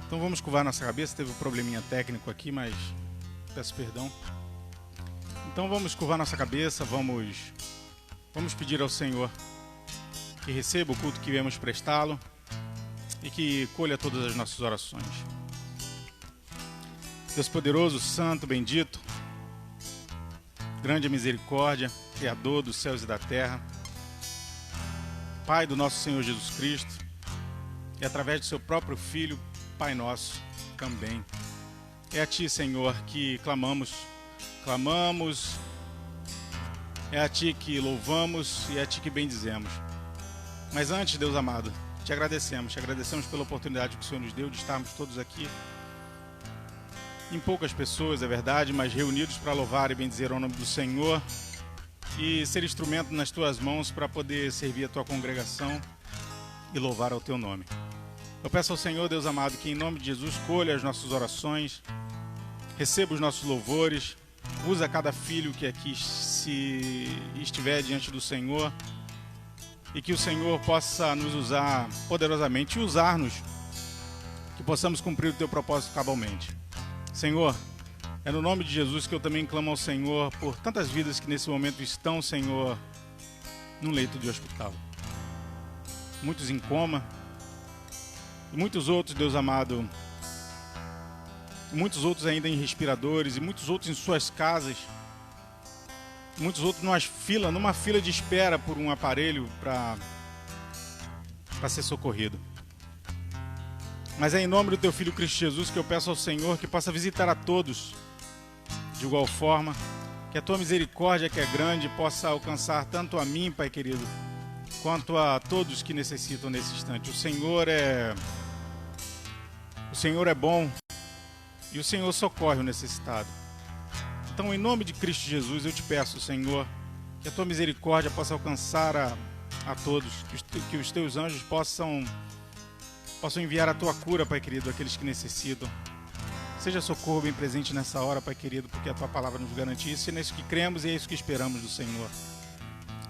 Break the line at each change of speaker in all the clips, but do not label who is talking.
Então vamos curvar nossa cabeça, teve um probleminha técnico aqui, mas peço perdão. Então vamos curvar nossa cabeça, vamos pedir ao Senhor que receba o culto que viemos prestá-lo e que colha todas as nossas orações. Deus poderoso, santo, bendito, grande misericórdia, Criador dos céus e da terra, Pai do nosso Senhor Jesus Cristo, e através do seu próprio Filho, Pai nosso também. É a Ti, Senhor, que clamamos, é a Ti que louvamos e é a Ti que bendizemos. Mas antes, Deus amado, te agradecemos pela oportunidade que o Senhor nos deu de estarmos todos aqui, em poucas pessoas, é verdade, mas reunidos para louvar e bendizer o nome do Senhor e ser instrumento nas Tuas mãos para poder servir a Tua congregação e louvar ao Teu nome. Eu peço ao Senhor, Deus amado, que em nome de Jesus colha as nossas orações, receba os nossos louvores, usa cada filho que aqui se estiver diante do Senhor e que o Senhor possa nos usar poderosamente e usar-nos, que possamos cumprir o Teu propósito cabalmente. Senhor, é no nome de Jesus que eu também clamo ao Senhor por tantas vidas que nesse momento estão, Senhor, num leito de hospital. Muitos em coma, e muitos outros, Deus amado, muitos outros ainda em respiradores, e muitos outros em suas casas, muitos outros numa fila de espera por um aparelho para ser socorrido. Mas é em nome do Teu Filho Cristo Jesus que eu peço ao Senhor que possa visitar a todos de igual forma, que a Tua misericórdia, que é grande, possa alcançar tanto a mim, Pai querido, quanto a todos que necessitam nesse instante. O Senhor é bom e o Senhor socorre o necessitado. Então, em nome de Cristo Jesus, eu te peço, Senhor, que a Tua misericórdia possa alcançar a todos, que os Teus anjos possam enviar a Tua cura, Pai querido, àqueles que necessitam. Seja socorro bem presente nessa hora, Pai querido, porque a Tua palavra nos garante isso, e é nisso que cremos e é isso que esperamos do Senhor.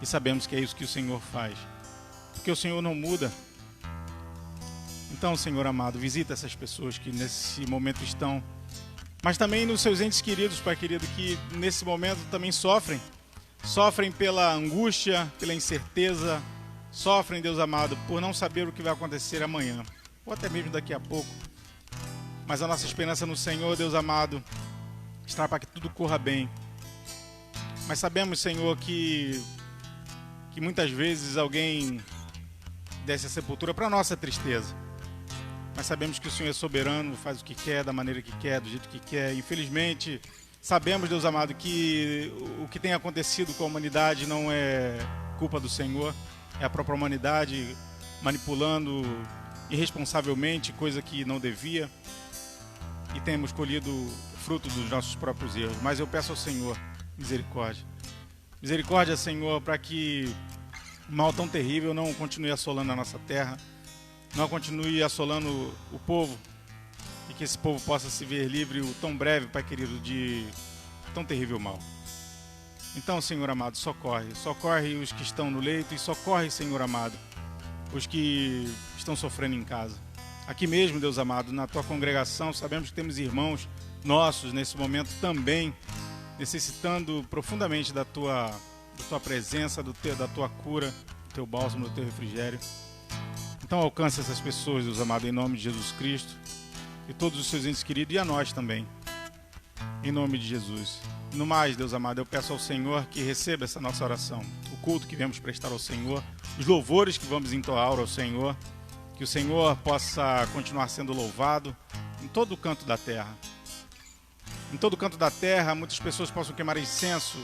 E sabemos que é isso que o Senhor faz, porque o Senhor não muda. Então, Senhor amado, visita essas pessoas que nesse momento estão, mas também nos seus entes queridos, Pai querido, que nesse momento também sofrem pela angústia, pela incerteza, sofrem, Deus amado, por não saber o que vai acontecer amanhã, ou até mesmo daqui a pouco. Mas a nossa esperança no Senhor, Deus amado, está para que tudo corra bem. Mas sabemos, Senhor, que muitas vezes alguém desce a sepultura para nossa tristeza. Mas sabemos que o Senhor é soberano, faz o que quer, da maneira que quer, do jeito que quer. Infelizmente, sabemos, Deus amado, que o que tem acontecido com a humanidade não é culpa do Senhor. É a própria humanidade manipulando irresponsavelmente, coisa que não devia. E temos colhido fruto dos nossos próprios erros. Mas eu peço ao Senhor misericórdia. Misericórdia, Senhor, para que o mal tão terrível não continue assolando a nossa terra, não continue assolando o povo, e que esse povo possa se ver livre o tão breve, Pai querido, de tão terrível mal. Então, Senhor amado, socorre os que estão no leito e socorre, Senhor amado, os que estão sofrendo em casa. Aqui mesmo, Deus amado, na Tua congregação, sabemos que temos irmãos nossos nesse momento também necessitando profundamente da Tua presença, da Tua cura, do Teu bálsamo, do Teu refrigério. Então alcance essas pessoas, Deus amado, em nome de Jesus Cristo, e todos os seus entes queridos, e a nós também, em nome de Jesus. E no mais, Deus amado, eu peço ao Senhor que receba essa nossa oração, o culto que viemos prestar ao Senhor, os louvores que vamos entoar ao Senhor, que o Senhor possa continuar sendo louvado em todo o canto da terra. Em todo o canto da terra, muitas pessoas possam queimar incenso,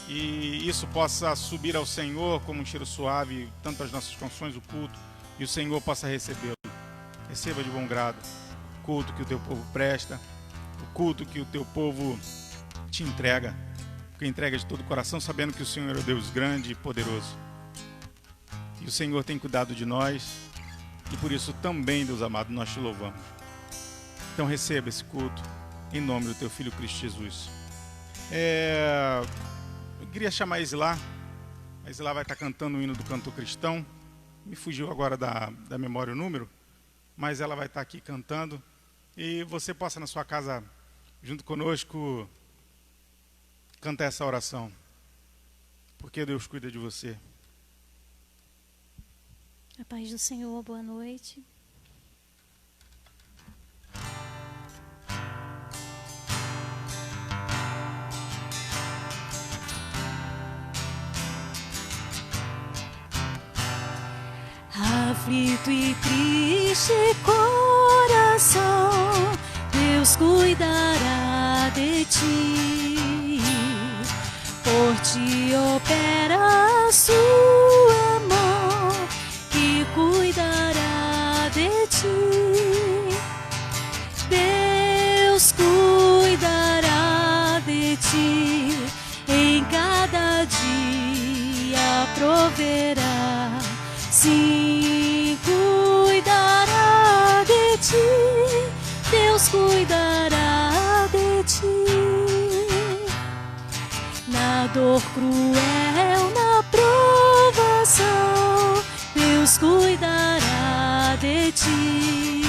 e isso possa subir ao Senhor como um cheiro suave, tanto as nossas canções, o culto, e o Senhor possa recebê-lo. Receba de bom grado o culto que o Teu povo presta, o culto que o Teu povo te entrega, que entrega de todo o coração, sabendo que o Senhor é o Deus grande e poderoso. E o Senhor tem cuidado de nós, e por isso também, Deus amado, nós te louvamos. Então receba esse culto, em nome do Teu Filho Cristo Jesus. Eu queria chamar a Isilá vai estar cantando o hino do cantor cristão. Me fugiu agora da memória o número, mas ela vai estar aqui cantando. e você possa na sua casa, junto conosco, cantar essa oração. Porque Deus cuida de você.
A paz do Senhor, boa noite. Aflito e triste coração, Deus cuidará de ti. Por ti opera a sua mão, que cuidará de ti. Deus cuidará de ti, em cada dia proverá. Sim, cuidará de ti, Deus cuidará de ti. Na dor cruel, na provação, Deus cuidará de ti.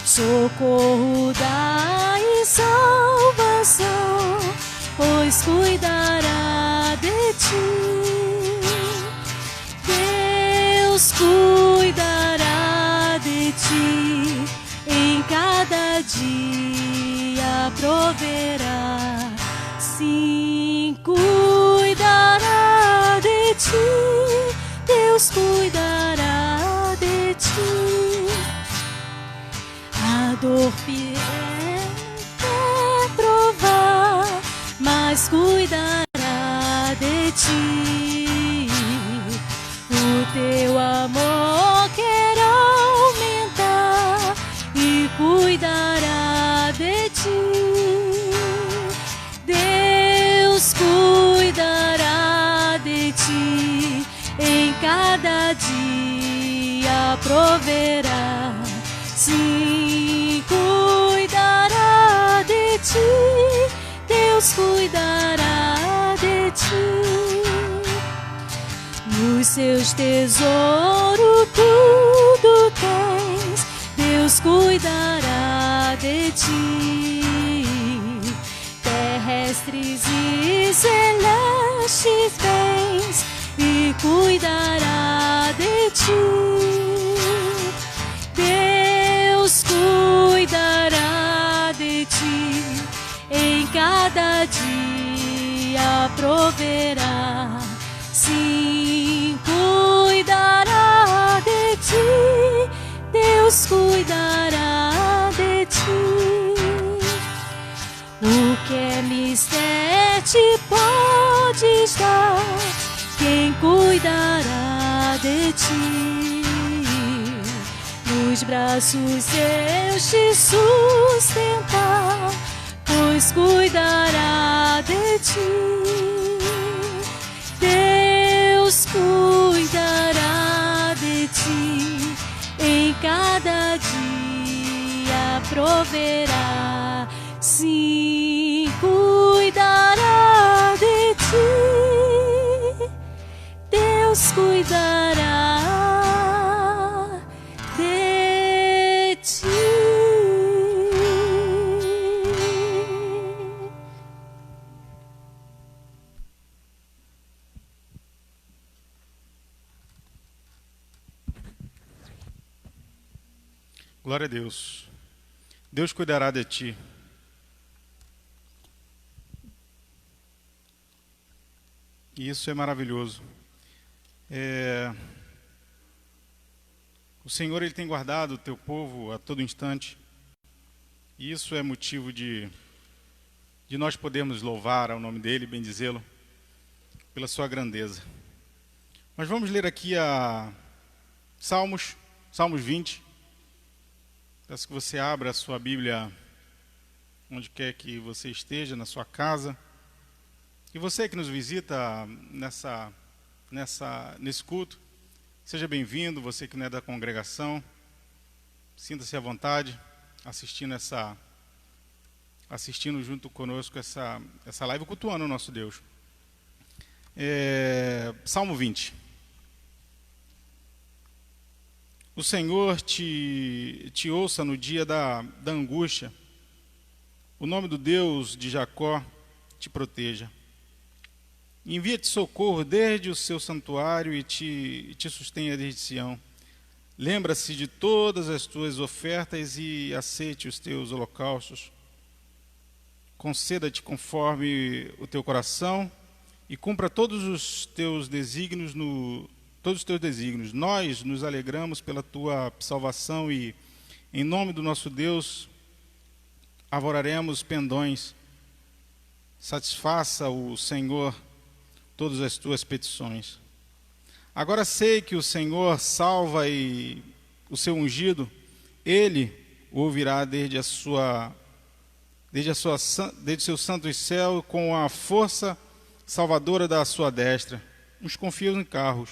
Socorro dai salvação, pois cuidará de ti. Deus cuidará de ti, em cada dia proverá. Sim, cuidará de ti, Deus cuidará de ti. A dor fiel é provar, mas cuidará de ti. O teu amor quer aumentar e cuidará de ti. Deus cuidará de ti, em cada dia proverá. Sim, cuidará de ti, Deus cuidará de ti. Nos seus tesouros tudo tens, Deus cuidará de ti. Terrestres e celestes bens, e cuidará de ti. Deus cuidará de ti, em cada dia proverá. Sim, cuidará de ti, Deus cuidará de ti. O que é mistério podes dar, quem cuidará de ti. Nos braços seus te sustentar, pois cuidará de ti. Deus cuidará de ti, em cada dia proverá. Sim, cuidará de ti, Deus cuidará de ti.
Glória a Deus. Deus cuidará de ti. E isso é maravilhoso. O Senhor, Ele tem guardado o teu povo a todo instante. E isso é motivo de nós podermos louvar ao nome dEle, bendizê-lo, pela sua grandeza. Mas vamos ler aqui Salmos 20. Peço que você abra a sua Bíblia onde quer que você esteja, na sua casa. E você que nos visita nesse culto, seja bem-vindo. Você que não é da congregação, sinta-se à vontade assistindo junto conosco essa live, cultuando o nosso Deus. Salmo 20. O Senhor te ouça no dia da angústia. O nome do Deus de Jacó te proteja. Envia-te socorro desde o seu santuário e te sustenha desde Sião. Lembra-se de todas as tuas ofertas e aceite os teus holocaustos. Conceda-te conforme o teu coração e cumpra todos os teus desígnios Nós nos alegramos pela tua salvação e, em nome do nosso Deus, arvoraremos pendões. Satisfaça o Senhor todas as tuas petições. Agora sei que o Senhor salva e o seu ungido, ele o ouvirá desde o seu santo céu com a força salvadora da sua destra. Uns confiam em carros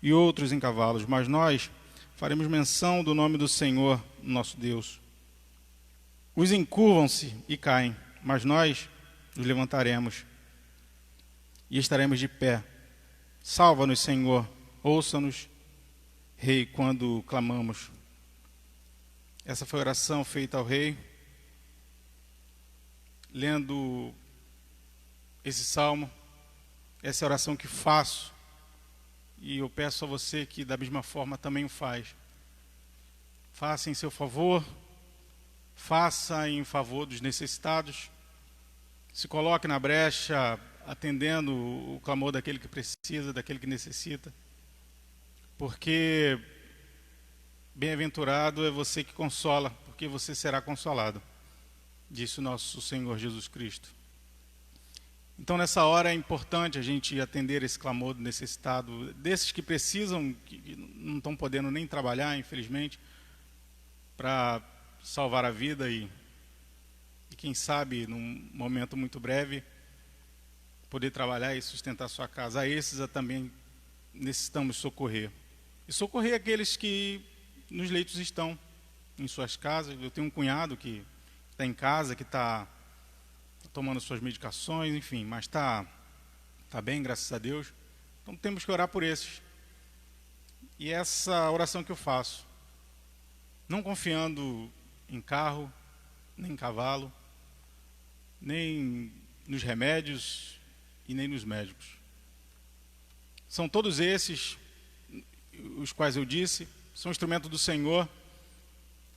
e outros em cavalos, mas nós faremos menção do nome do Senhor, nosso Deus. Os encurvam-se e caem, mas nós nos levantaremos e estaremos de pé. Salva-nos, Senhor, ouça-nos, Rei, quando clamamos. Essa foi a oração feita ao Rei, lendo esse salmo. Essa é a oração que faço, e eu peço a você que da mesma forma também o faz. Faça em seu favor, faça em favor dos necessitados, se coloque na brecha, atendendo o clamor daquele que precisa, daquele que necessita, porque bem-aventurado é você que consola, porque você será consolado, disse o nosso Senhor Jesus Cristo. Então, nessa hora é importante a gente atender esse clamor do necessitado, desses que precisam, que não estão podendo nem trabalhar, infelizmente, para salvar a vida e quem sabe, num momento muito breve, poder trabalhar e sustentar sua casa. A esses também necessitamos socorrer. E socorrer aqueles que nos leitos estão, em suas casas. Eu tenho um cunhado que está em casa, que está tomando suas medicações, enfim, mas está bem, graças a Deus. Então temos que orar por esses. E essa oração que eu faço, não confiando em carro, nem em cavalo, nem nos remédios e nem nos médicos. São todos esses, os quais eu disse, são instrumento do Senhor,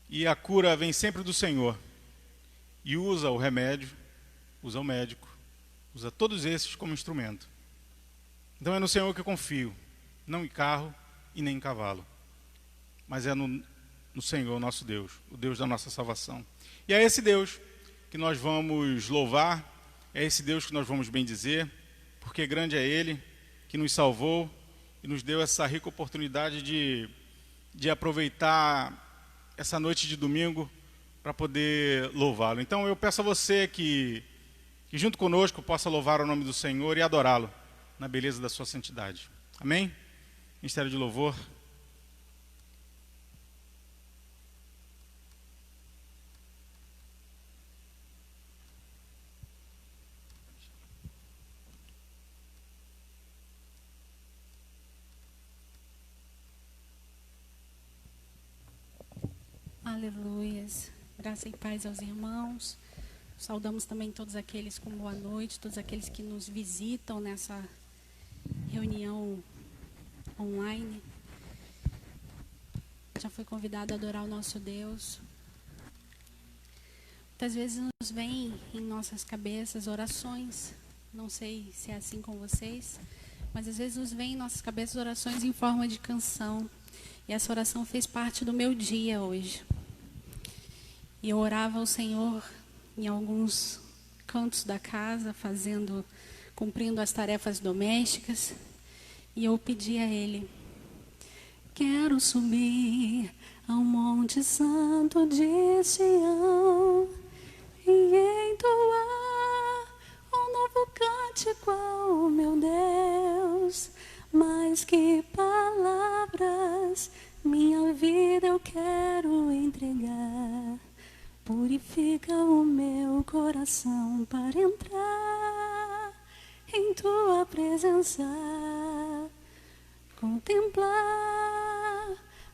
e a cura vem sempre do Senhor. E usa o remédio, usa o médico, usa todos esses como instrumento. Então é no Senhor que eu confio, não em carro e nem em cavalo, mas é no Senhor, nosso Deus, o Deus da nossa salvação. E é esse Deus que nós vamos louvar, é esse Deus que nós vamos bendizer, porque grande é Ele que nos salvou e nos deu essa rica oportunidade de aproveitar essa noite de domingo para poder louvá-lo. Então eu peço a você que junto conosco possa louvar o nome do Senhor e adorá-lo na beleza da sua santidade. Amém? Ministério de Louvor.
Aleluias. Graça e paz aos irmãos. Saudamos também todos aqueles com boa noite, todos aqueles que nos visitam nessa reunião online. Já foi convidado a adorar o nosso Deus. Muitas vezes nos vem em nossas cabeças orações. Não sei se é assim com vocês, mas às vezes nos vem em nossas cabeças orações em forma de canção. E essa oração fez parte do meu dia hoje. E eu orava ao Senhor em alguns cantos da casa, cumprindo as tarefas domésticas. E eu pedi a Ele: quero subir ao Monte Santo de Sião e entoar um novo cântico ao meu Deus. Mais que palavras, minha vida eu quero entregar. Purifica o meu coração para entrar em tua presença, contemplar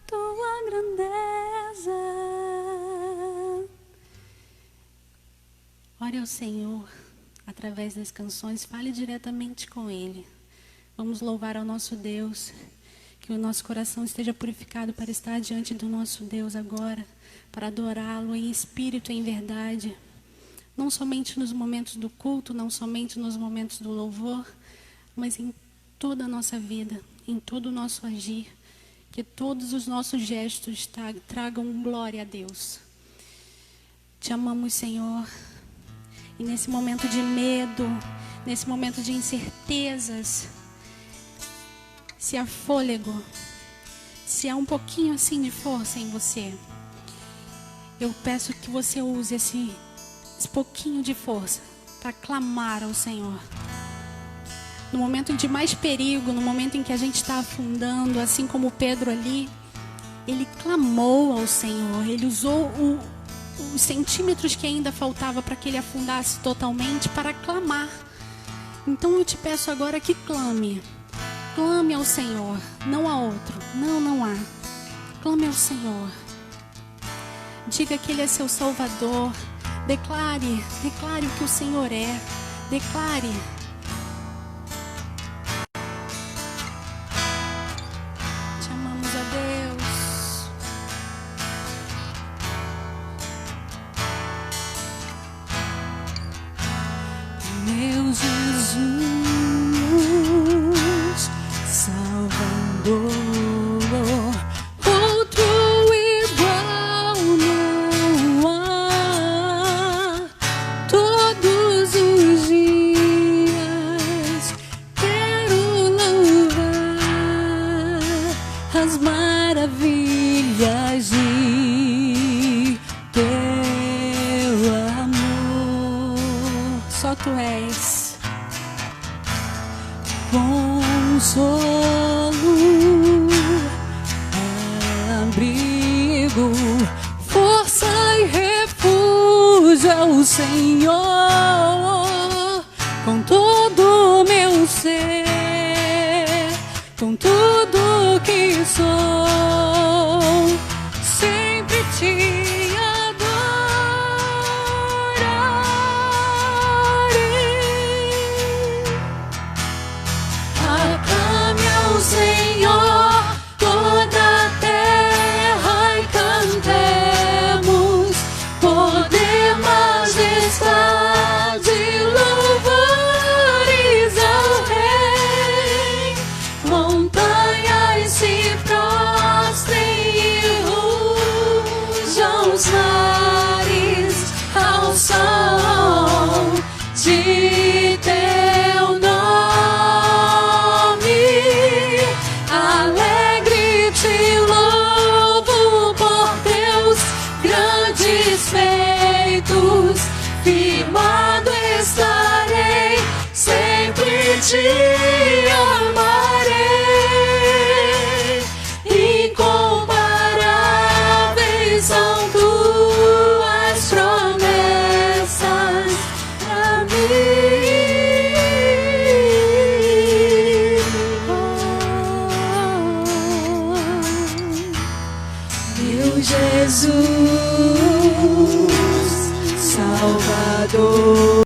tua grandeza. Ore ao Senhor através das canções, fale diretamente com Ele. Vamos louvar ao nosso Deus, que o nosso coração esteja purificado para estar diante do nosso Deus agora, para adorá-lo em espírito e em verdade. Não somente nos momentos do culto, não somente nos momentos do louvor, mas em toda a nossa vida, em todo o nosso agir, que todos os nossos gestos tragam glória a Deus. Te amamos, Senhor. E nesse momento de medo, nesse momento de incertezas, se há fôlego, se há um pouquinho assim de força em você, eu peço que você use esse pouquinho de força para clamar ao Senhor. No momento de mais perigo, no momento em que a gente está afundando, assim como Pedro ali, ele clamou ao Senhor, ele usou os centímetros que ainda faltava para que ele afundasse totalmente para clamar. Então eu te peço agora que clame ao Senhor, não a outro, não há. Clame ao Senhor, diga que Ele é seu Salvador, declare o que o Senhor é, declare. Te amamos, ó Deus. Meu Jesus, Salvador, outro igual não há. Todos os dias quero louvar as maravilhas de teu amor. Só tu és consolo, abrigo, força e refúgio é o Senhor. Com todo o meu ser, com tudo que sou, sempre te de teu nome, alegre te louvo por teus grandes feitos, firmado estarei, sempre te amarei, incomparáveis são tuas promessas. Meu Jesus, Salvador,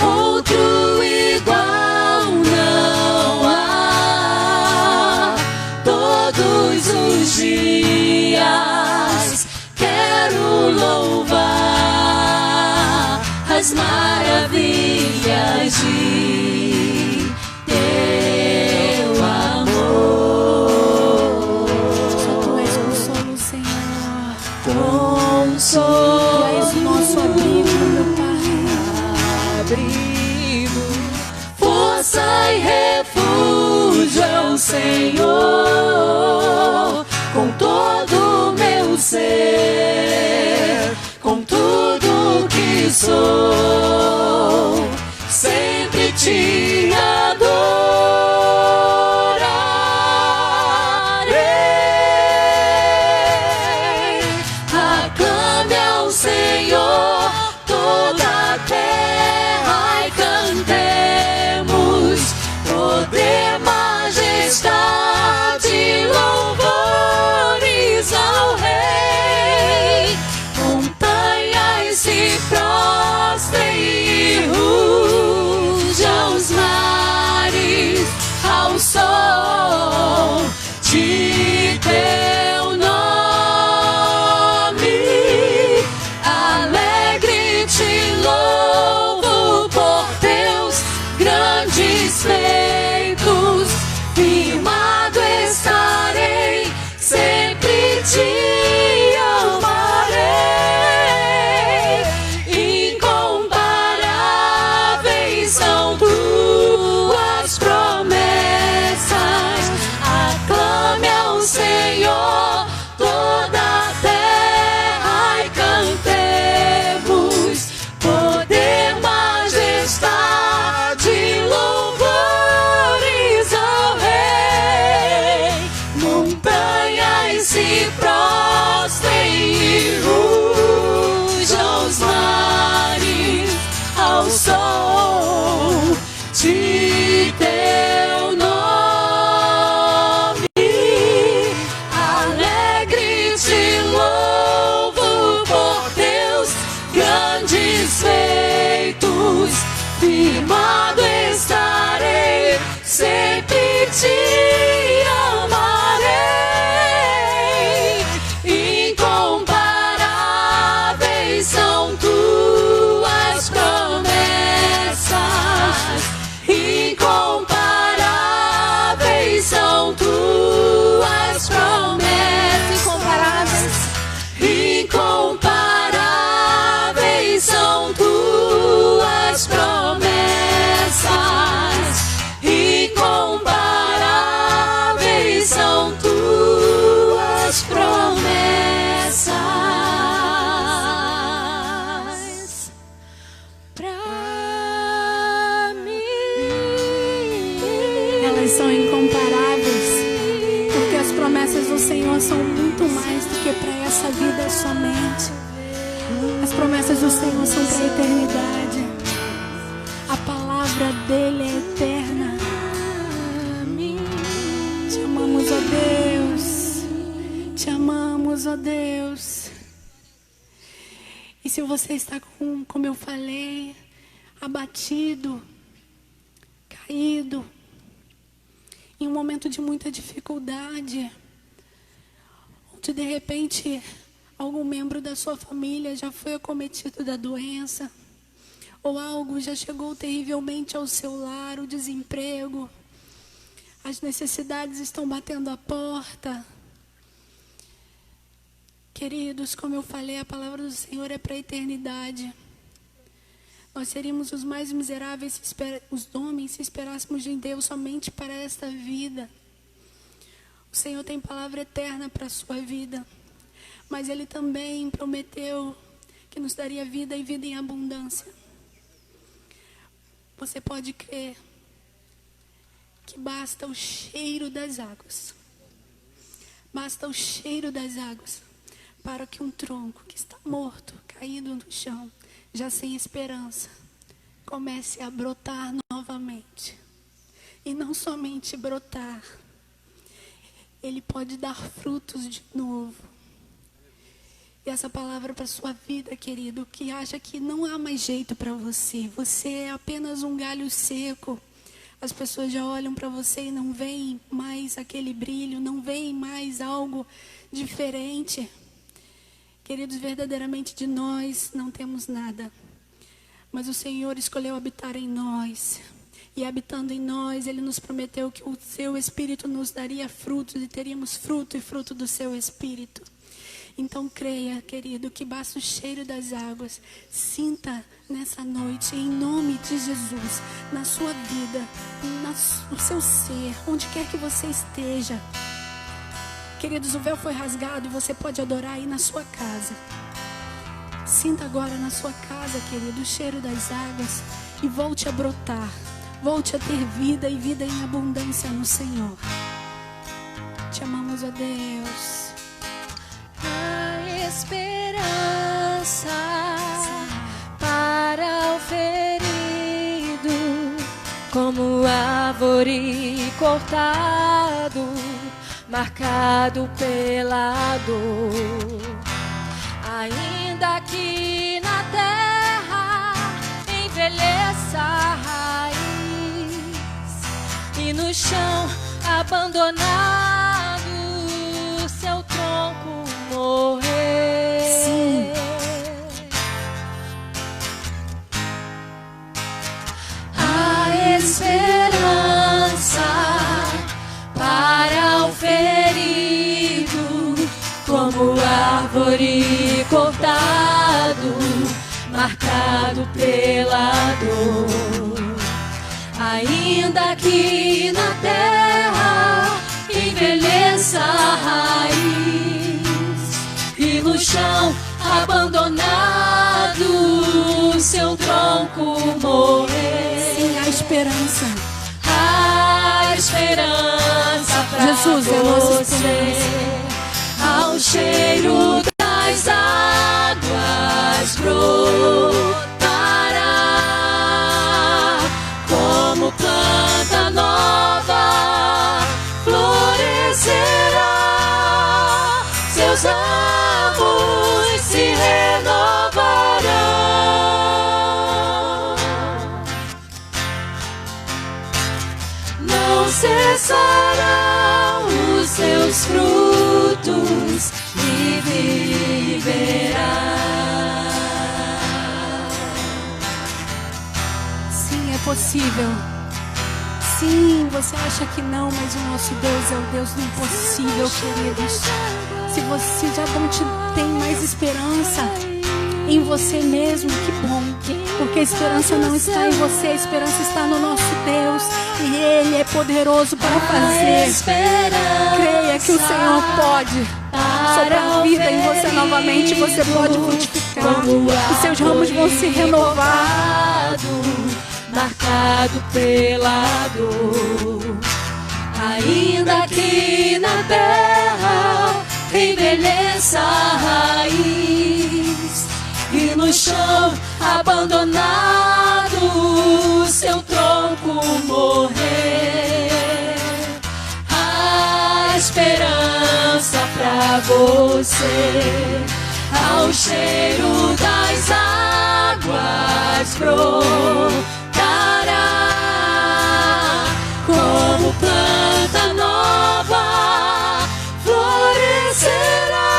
outro igual não há. Todos os dias quero louvar as maravilhas de teu amor. Só tu és consolo, Senhor. Consolo. Tu és o nosso abrigo, meu Pai. Abrigo, força e refúgio é o Senhor. Com todo o meu ser, com tudo que sou, sempre te adorarei. Aclame ao Senhor toda a terra e cantemos poder, majestade, louvor e Senhor são muito mais do que para essa vida somente. As promessas do Senhor são para a eternidade. A palavra dele é eterna. Te amamos, ó Deus. Te amamos, ó Deus. E se você está como eu falei, abatido, caído, em um momento de muita dificuldade, onde de repente algum membro da sua família já foi acometido da doença, ou algo já chegou terrivelmente ao seu lar, o desemprego, as necessidades estão batendo a porta. Queridos, como eu falei, a palavra do Senhor é para a eternidade. Nós seríamos os mais miseráveis, os homens, se esperássemos em Deus somente para esta vida. O Senhor tem palavra eterna para a sua vida. Mas Ele também prometeu que nos daria vida e vida em abundância. Você pode crer que basta o cheiro das águas. Basta o cheiro das águas para que um tronco que está morto, caído no chão, já sem esperança, comece a brotar novamente. E não somente brotar, ele pode dar frutos de novo. E essa palavra para a sua vida, querido, que acha que não há mais jeito para você. Você é apenas um galho seco. As pessoas já olham para você e não veem mais aquele brilho, não veem mais algo diferente. Queridos, verdadeiramente de nós não temos nada. Mas o Senhor escolheu habitar em nós. E habitando em nós, Ele nos prometeu que o seu Espírito nos daria frutos. E teríamos fruto e fruto do seu Espírito. Então creia, querido, que basta o cheiro das águas. Sinta nessa noite, em nome de Jesus, na sua vida, no seu ser, onde quer que você esteja. Queridos, o véu foi rasgado e você pode adorar aí na sua casa. Sinta agora na sua casa, querido, o cheiro das águas e volte a brotar. Volte a ter vida e vida em abundância no Senhor. Te amamos, ó Deus.
A esperança para o ferido, como árvore cortado, marcado pela dor. Ainda que na terra envelheça a raiz e no chão abandonado seu tronco morrer.
Sim.
A esperança para o ferido, como árvore cortado, marcado pela dor. Ainda que na terra envelheça a raiz e no chão abandonado seu tronco morrer.
Sim, a esperança.
A esperança pra
Jesus é a nossa esperança.
Ao cheiro das águas brotará como planta nova, florescerá, seus ramos se renovarão. Não cessarão os seus frutos e viverá.
Sim, é possível. Sim, você acha que não, mas o nosso Deus é o Deus do impossível, queridos. Se você já não tem mais esperança em você mesmo, que bom. Porque a esperança não está em você, a esperança está no nosso Deus. E Ele é poderoso para fazer. Creia que o Senhor pode soprar a vida em você novamente. Você pode frutificar. Os seus ramos vão se renovar.
Marcado pela dor, ainda que na terra envelheça a raiz e no chão abandonado seu tronco morrer. A esperança pra você, ao cheiro das águas brotará como planta nova, florescerá,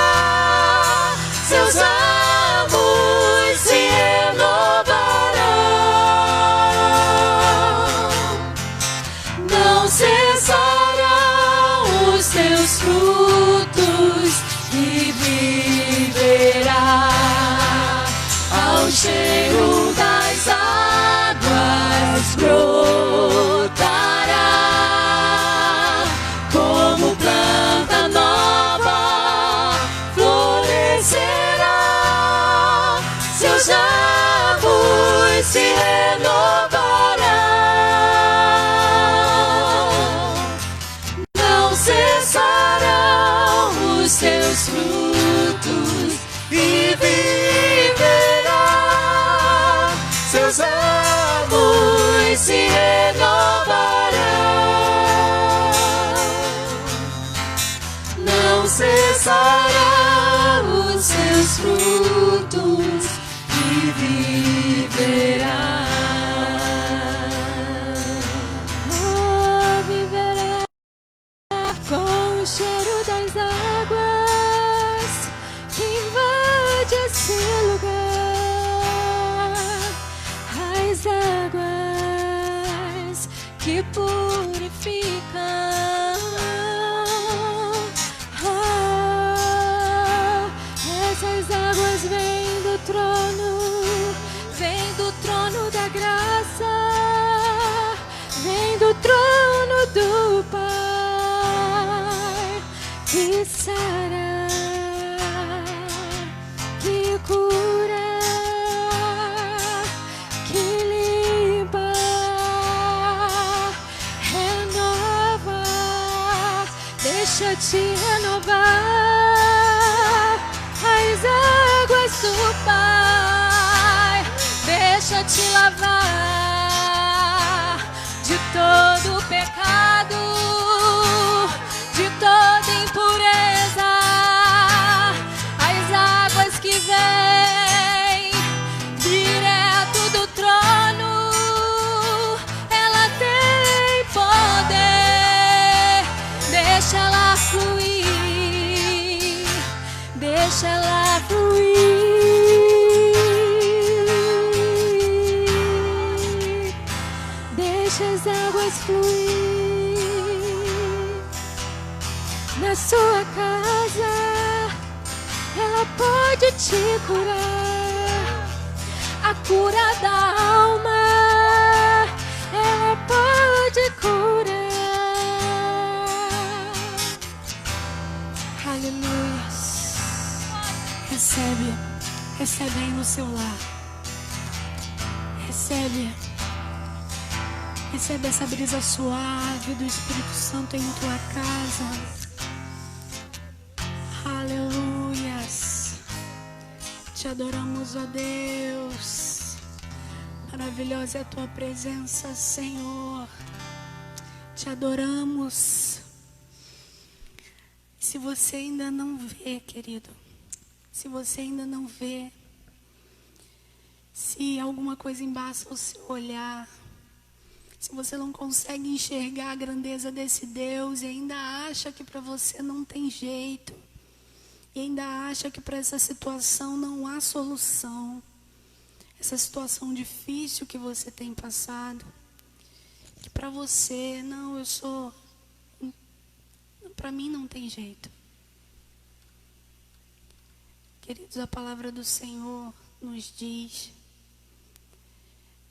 seus ramos se renovarão, não cessarão os teus frutos e viverá ao cheiro das águas brotará como planta nova, florescerá, seus ramos se renovarão, não cessarão os teus frutos e viverá, seus ramos se renovarão, não cessará os seus frutos e viverá. Oh, viverá com o cheiro das águas que invade esse lugar, as águas que purificam. Essas águas vêm do trono da graça, vêm do trono do Pai, que sara, que cura, que limpa, renova, deixa-te renovar as águas do Pai, deixa-te lavar de todo pecado, de toda impureza. As águas que vêm direto do trono, ela tem poder. Deixa ela fluir, deixa ela fluir. Deixa as águas fluir na sua casa. Ela pode te curar, a cura da alma, ela pode curar. Aleluia. Recebe aí no seu lar. Recebe essa brisa suave do Espírito Santo em tua casa. Aleluias. Te adoramos, ó Deus. Maravilhosa é a tua presença, Senhor. Te adoramos. Se você ainda não vê, querido, se você ainda não vê, se alguma coisa embaça o seu olhar, se você não consegue enxergar a grandeza desse Deus e ainda acha que para você não tem jeito, e ainda acha que para essa situação não há solução, essa situação difícil que você tem passado, que para você, para mim não tem jeito. Queridos, a palavra do Senhor nos diz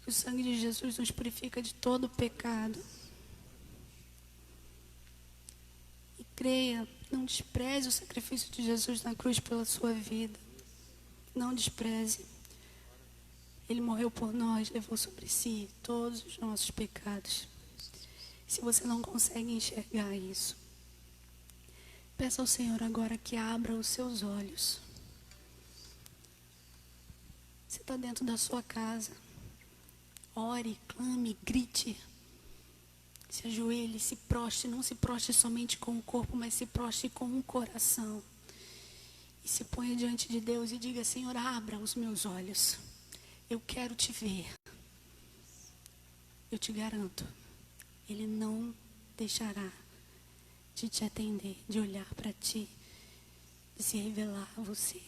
que o sangue de Jesus nos purifica de todo pecado. E creia, não despreze o sacrifício de Jesus na cruz pela sua vida. Não despreze. Ele morreu por nós, levou sobre si todos os nossos pecados. Se você não consegue enxergar isso, Peça ao Senhor agora que abra os seus olhos. Você está dentro da sua casa. Ore, clame, grite. Se ajoelhe, se proste. Não se proste somente com o corpo, mas se proste com o coração. E se ponha diante de Deus e diga: Senhor, abra os meus olhos. Eu quero te ver. Eu te garanto, Ele não deixará de te atender, de olhar para ti, de se revelar a você.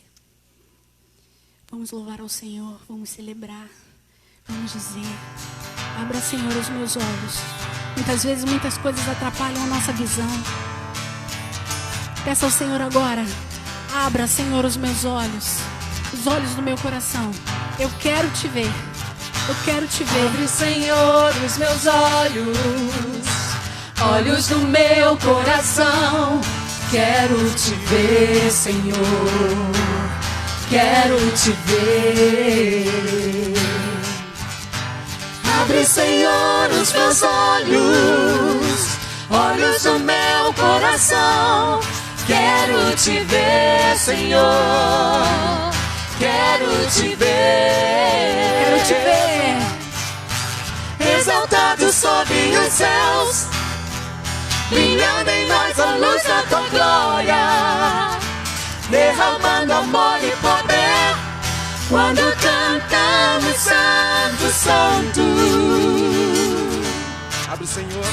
Vamos louvar ao Senhor, vamos celebrar, vamos dizer: abra, Senhor, os meus olhos. Muitas vezes, muitas coisas atrapalham a nossa visão. Peça ao Senhor agora: abra, Senhor, os meus olhos, os olhos do meu coração. Eu quero te ver, eu quero te ver.
Abre, Senhor, os meus olhos, olhos do meu coração. Quero te ver, Senhor, quero te ver. Abre, Senhor, os meus olhos, olhos do meu coração. Quero te ver, Senhor, quero te ver.
Quero te ver.
Exaltado sob os céus, brilhando em nós a luz da tua glória, derramando amor e poder, quando cantamos Santo, Santo.
Abre, Senhor.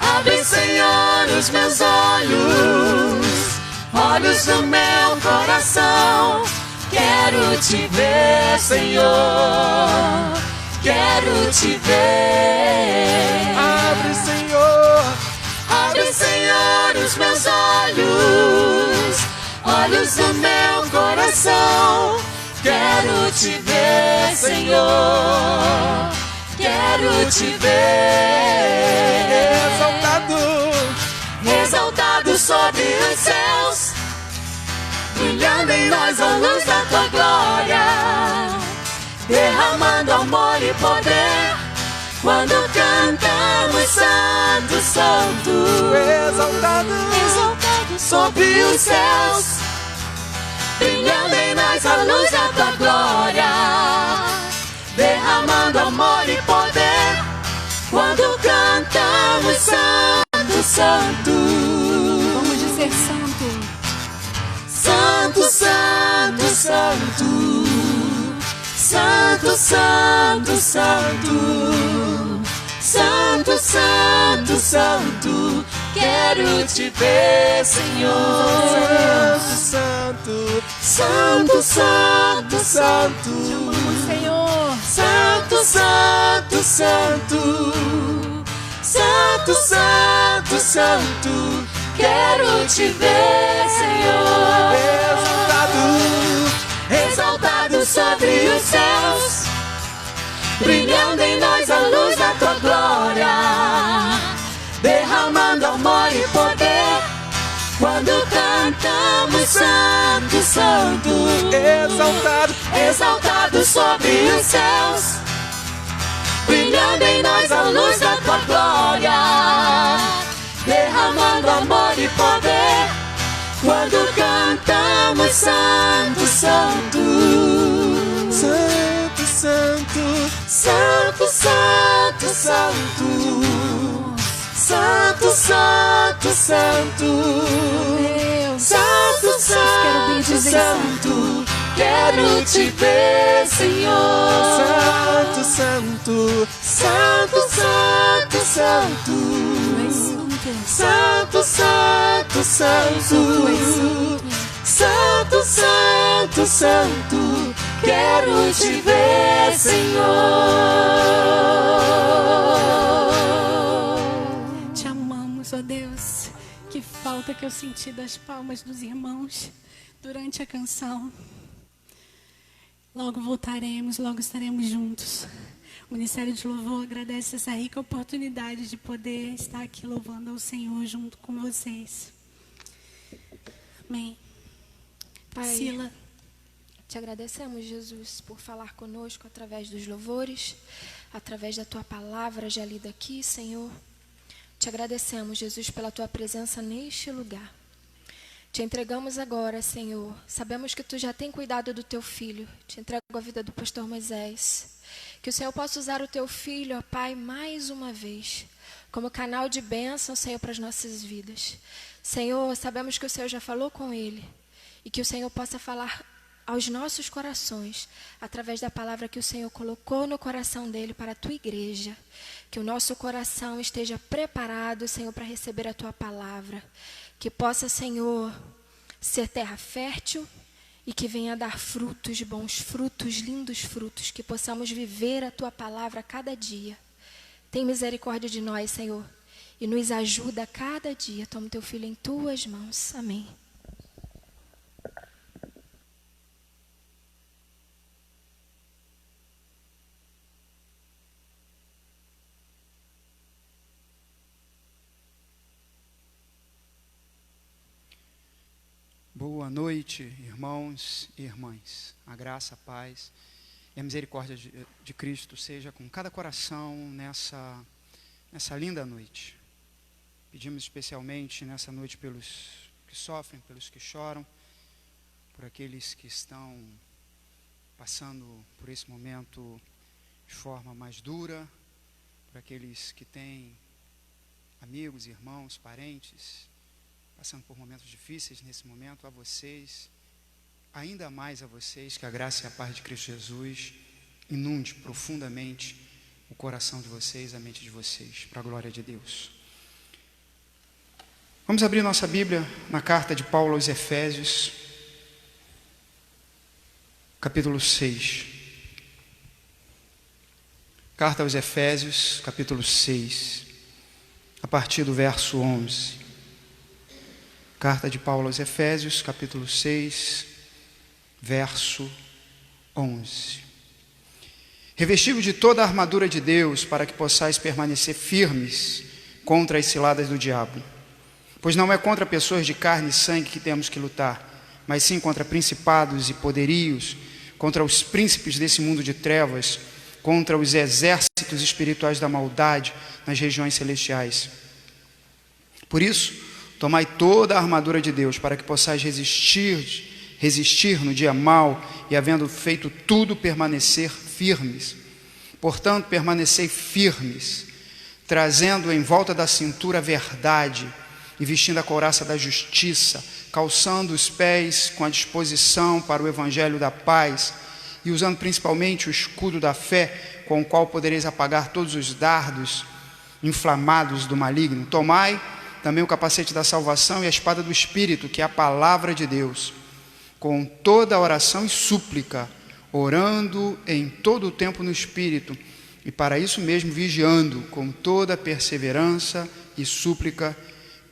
Abre, Senhor, os meus olhos, olhos do meu coração. Quero te ver, Senhor, quero te ver.
Abre, Senhor.
Abre, Senhor, os meus olhos, olhos do meu coração. Quero te ver, Senhor, quero te ver.
Exaltado,
exaltado sobre os céus, brilhando em nós a luz da tua glória, derramando amor e poder, quando cantamos Santo, Santo.
exaltado,
Exaltado sobre os céus, brilhando em nós a luz da tua glória, derramando amor e poder, quando cantamos Santo, Santo.
Vamos dizer: Santo,
Santo, Santo, Santo, Santo, Santo, Santo, Santo, Santo, Santo. Quero te ver, Senhor.
Santo,
Santo, Santo, Santo,
chamamos, Senhor.
Santo, Santo, Santo, Santo, Santo, Santo. Quero te ver, Senhor. Exaltado sobre os céus, brilhando em nós a luz da tua glória, derramando amor e poder, quando cantamos Santo, Santo.
exaltado,
Exaltado sobre os céus, brilhando em nós a luz da tua glória, derramando amor e poder, quando cantamos Santo, Santo.
Santo, Santo,
Santo, Santo, Santo, Santo, Santo, Santo,
Deus,
Santo,
os querubins
Santo,
dizem
Santo. Quero te ver, Senhor.
Santo, Santo,
Santo, Santo, Santo,
Tu és
Santo,
santo.
Santo, Santo,
Tu és santo.
Santo, Santo, Santo. Quero te ver, Senhor.
Te amamos, ó Deus. Que falta que eu senti das palmas dos irmãos durante a canção. Logo voltaremos, logo estaremos juntos. O Ministério de Louvor agradece essa rica oportunidade de poder estar aqui louvando ao Senhor junto com vocês. Amém.
Pai,
Sila,
te agradecemos, Jesus, por falar conosco através dos louvores, através da tua palavra já lida aqui, Senhor. Te agradecemos, Jesus, pela tua presença neste lugar. Te entregamos agora, Senhor. Sabemos que Tu já tem cuidado do Teu filho. Te entrego a vida do pastor Moisés. Que o Senhor possa usar o Teu filho, ó Pai, mais uma vez, como canal de bênção, Senhor, para as nossas vidas. Senhor, sabemos que o Senhor já falou com ele. E que o Senhor possa falar aos nossos corações, através da palavra que o Senhor colocou no coração dele para a Tua igreja. Que o nosso coração esteja preparado, Senhor, para receber a Tua palavra. Que possa, Senhor, ser terra fértil e que venha dar frutos, bons frutos, lindos frutos. Que possamos viver a Tua palavra a cada dia. Tem misericórdia de nós, Senhor, e nos ajuda a cada dia. Toma o Teu filho em Tuas mãos. Amém.
Boa noite, irmãos e irmãs. A graça, a paz e a misericórdia de Cristo seja com cada coração nessa linda noite. Pedimos especialmente nessa noite pelos que sofrem, pelos que choram, por aqueles que estão passando por esse momento de forma mais dura, por aqueles que têm amigos, irmãos, parentes passando por momentos difíceis nesse momento. A vocês, ainda mais a vocês, que a graça e a paz de Cristo Jesus inunde profundamente o coração de vocês, a mente de vocês, para a glória de Deus. Vamos abrir nossa Bíblia na carta de Paulo aos Efésios, capítulo 6. Carta aos Efésios, capítulo 6, a partir do verso 11. Carta de Paulo aos Efésios, capítulo 6, verso 11. Revesti-vos de toda a armadura de Deus, para que possais permanecer firmes contra as ciladas do diabo. Pois não é contra pessoas de carne e sangue que temos que lutar, mas sim contra principados e poderios, contra os príncipes desse mundo de trevas, contra os exércitos espirituais da maldade nas regiões celestiais. Por isso, tomai toda a armadura de Deus, para que possais resistir no dia mau, e havendo feito tudo, permanecer firmes. Portanto, permanecei firmes, trazendo em volta da cintura a verdade, e vestindo a couraça da justiça, calçando os pés com a disposição para o evangelho da paz, e usando principalmente o escudo da fé, com o qual podereis apagar todos os dardos inflamados do maligno. Tomai também o capacete da salvação e a espada do Espírito, que é a palavra de Deus, com toda a oração e súplica, orando em todo o tempo no Espírito, e para isso mesmo vigiando com toda a perseverança e súplica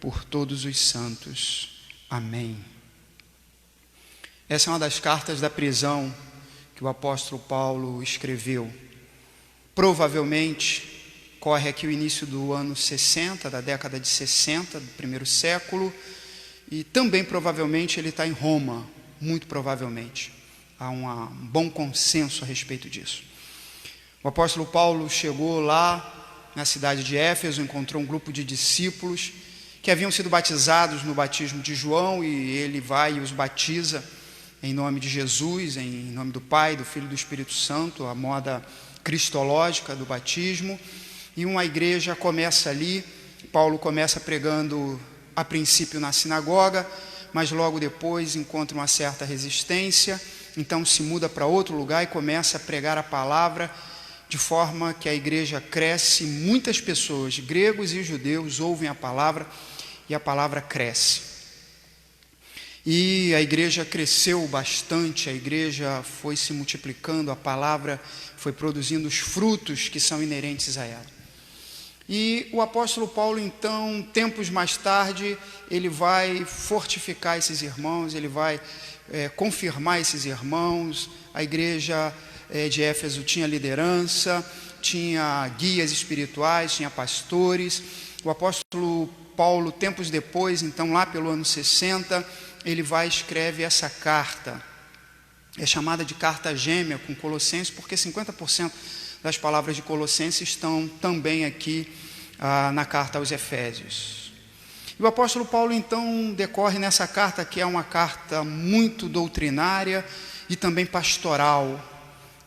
por todos os santos. Amém. Essa é uma das cartas da prisão que o apóstolo Paulo escreveu. Provavelmente corre aqui o início do ano 60, da década de 60, do primeiro século, e também provavelmente ele está em Roma, muito provavelmente. Há um bom consenso a respeito disso. O apóstolo Paulo chegou lá na cidade de Éfeso, encontrou um grupo de discípulos que haviam sido batizados no batismo de João, e ele vai e os batiza em nome de Jesus, em nome do Pai, do Filho e do Espírito Santo, a moda cristológica do batismo. E uma igreja começa ali. Paulo começa pregando a princípio na sinagoga, mas logo depois encontra uma certa resistência, então se muda para outro lugar e começa a pregar a palavra, de forma que a igreja cresce. Muitas pessoas, gregos e judeus, ouvem a palavra e a palavra cresce. E a igreja cresceu bastante, a igreja foi se multiplicando, a palavra foi produzindo os frutos que são inerentes a ela. E o apóstolo Paulo, então, tempos mais tarde, ele vai fortificar esses irmãos, ele vai confirmar esses irmãos. A igreja de Éfeso tinha liderança, tinha guias espirituais, tinha pastores. O apóstolo Paulo, tempos depois, então lá pelo ano 60, ele vai e escreve essa carta. É chamada de carta gêmea com Colossenses, porque 50% das palavras de Colossenses estão também aqui na carta aos Efésios. E o apóstolo Paulo, então, decorre nessa carta, que é uma carta muito doutrinária e também pastoral,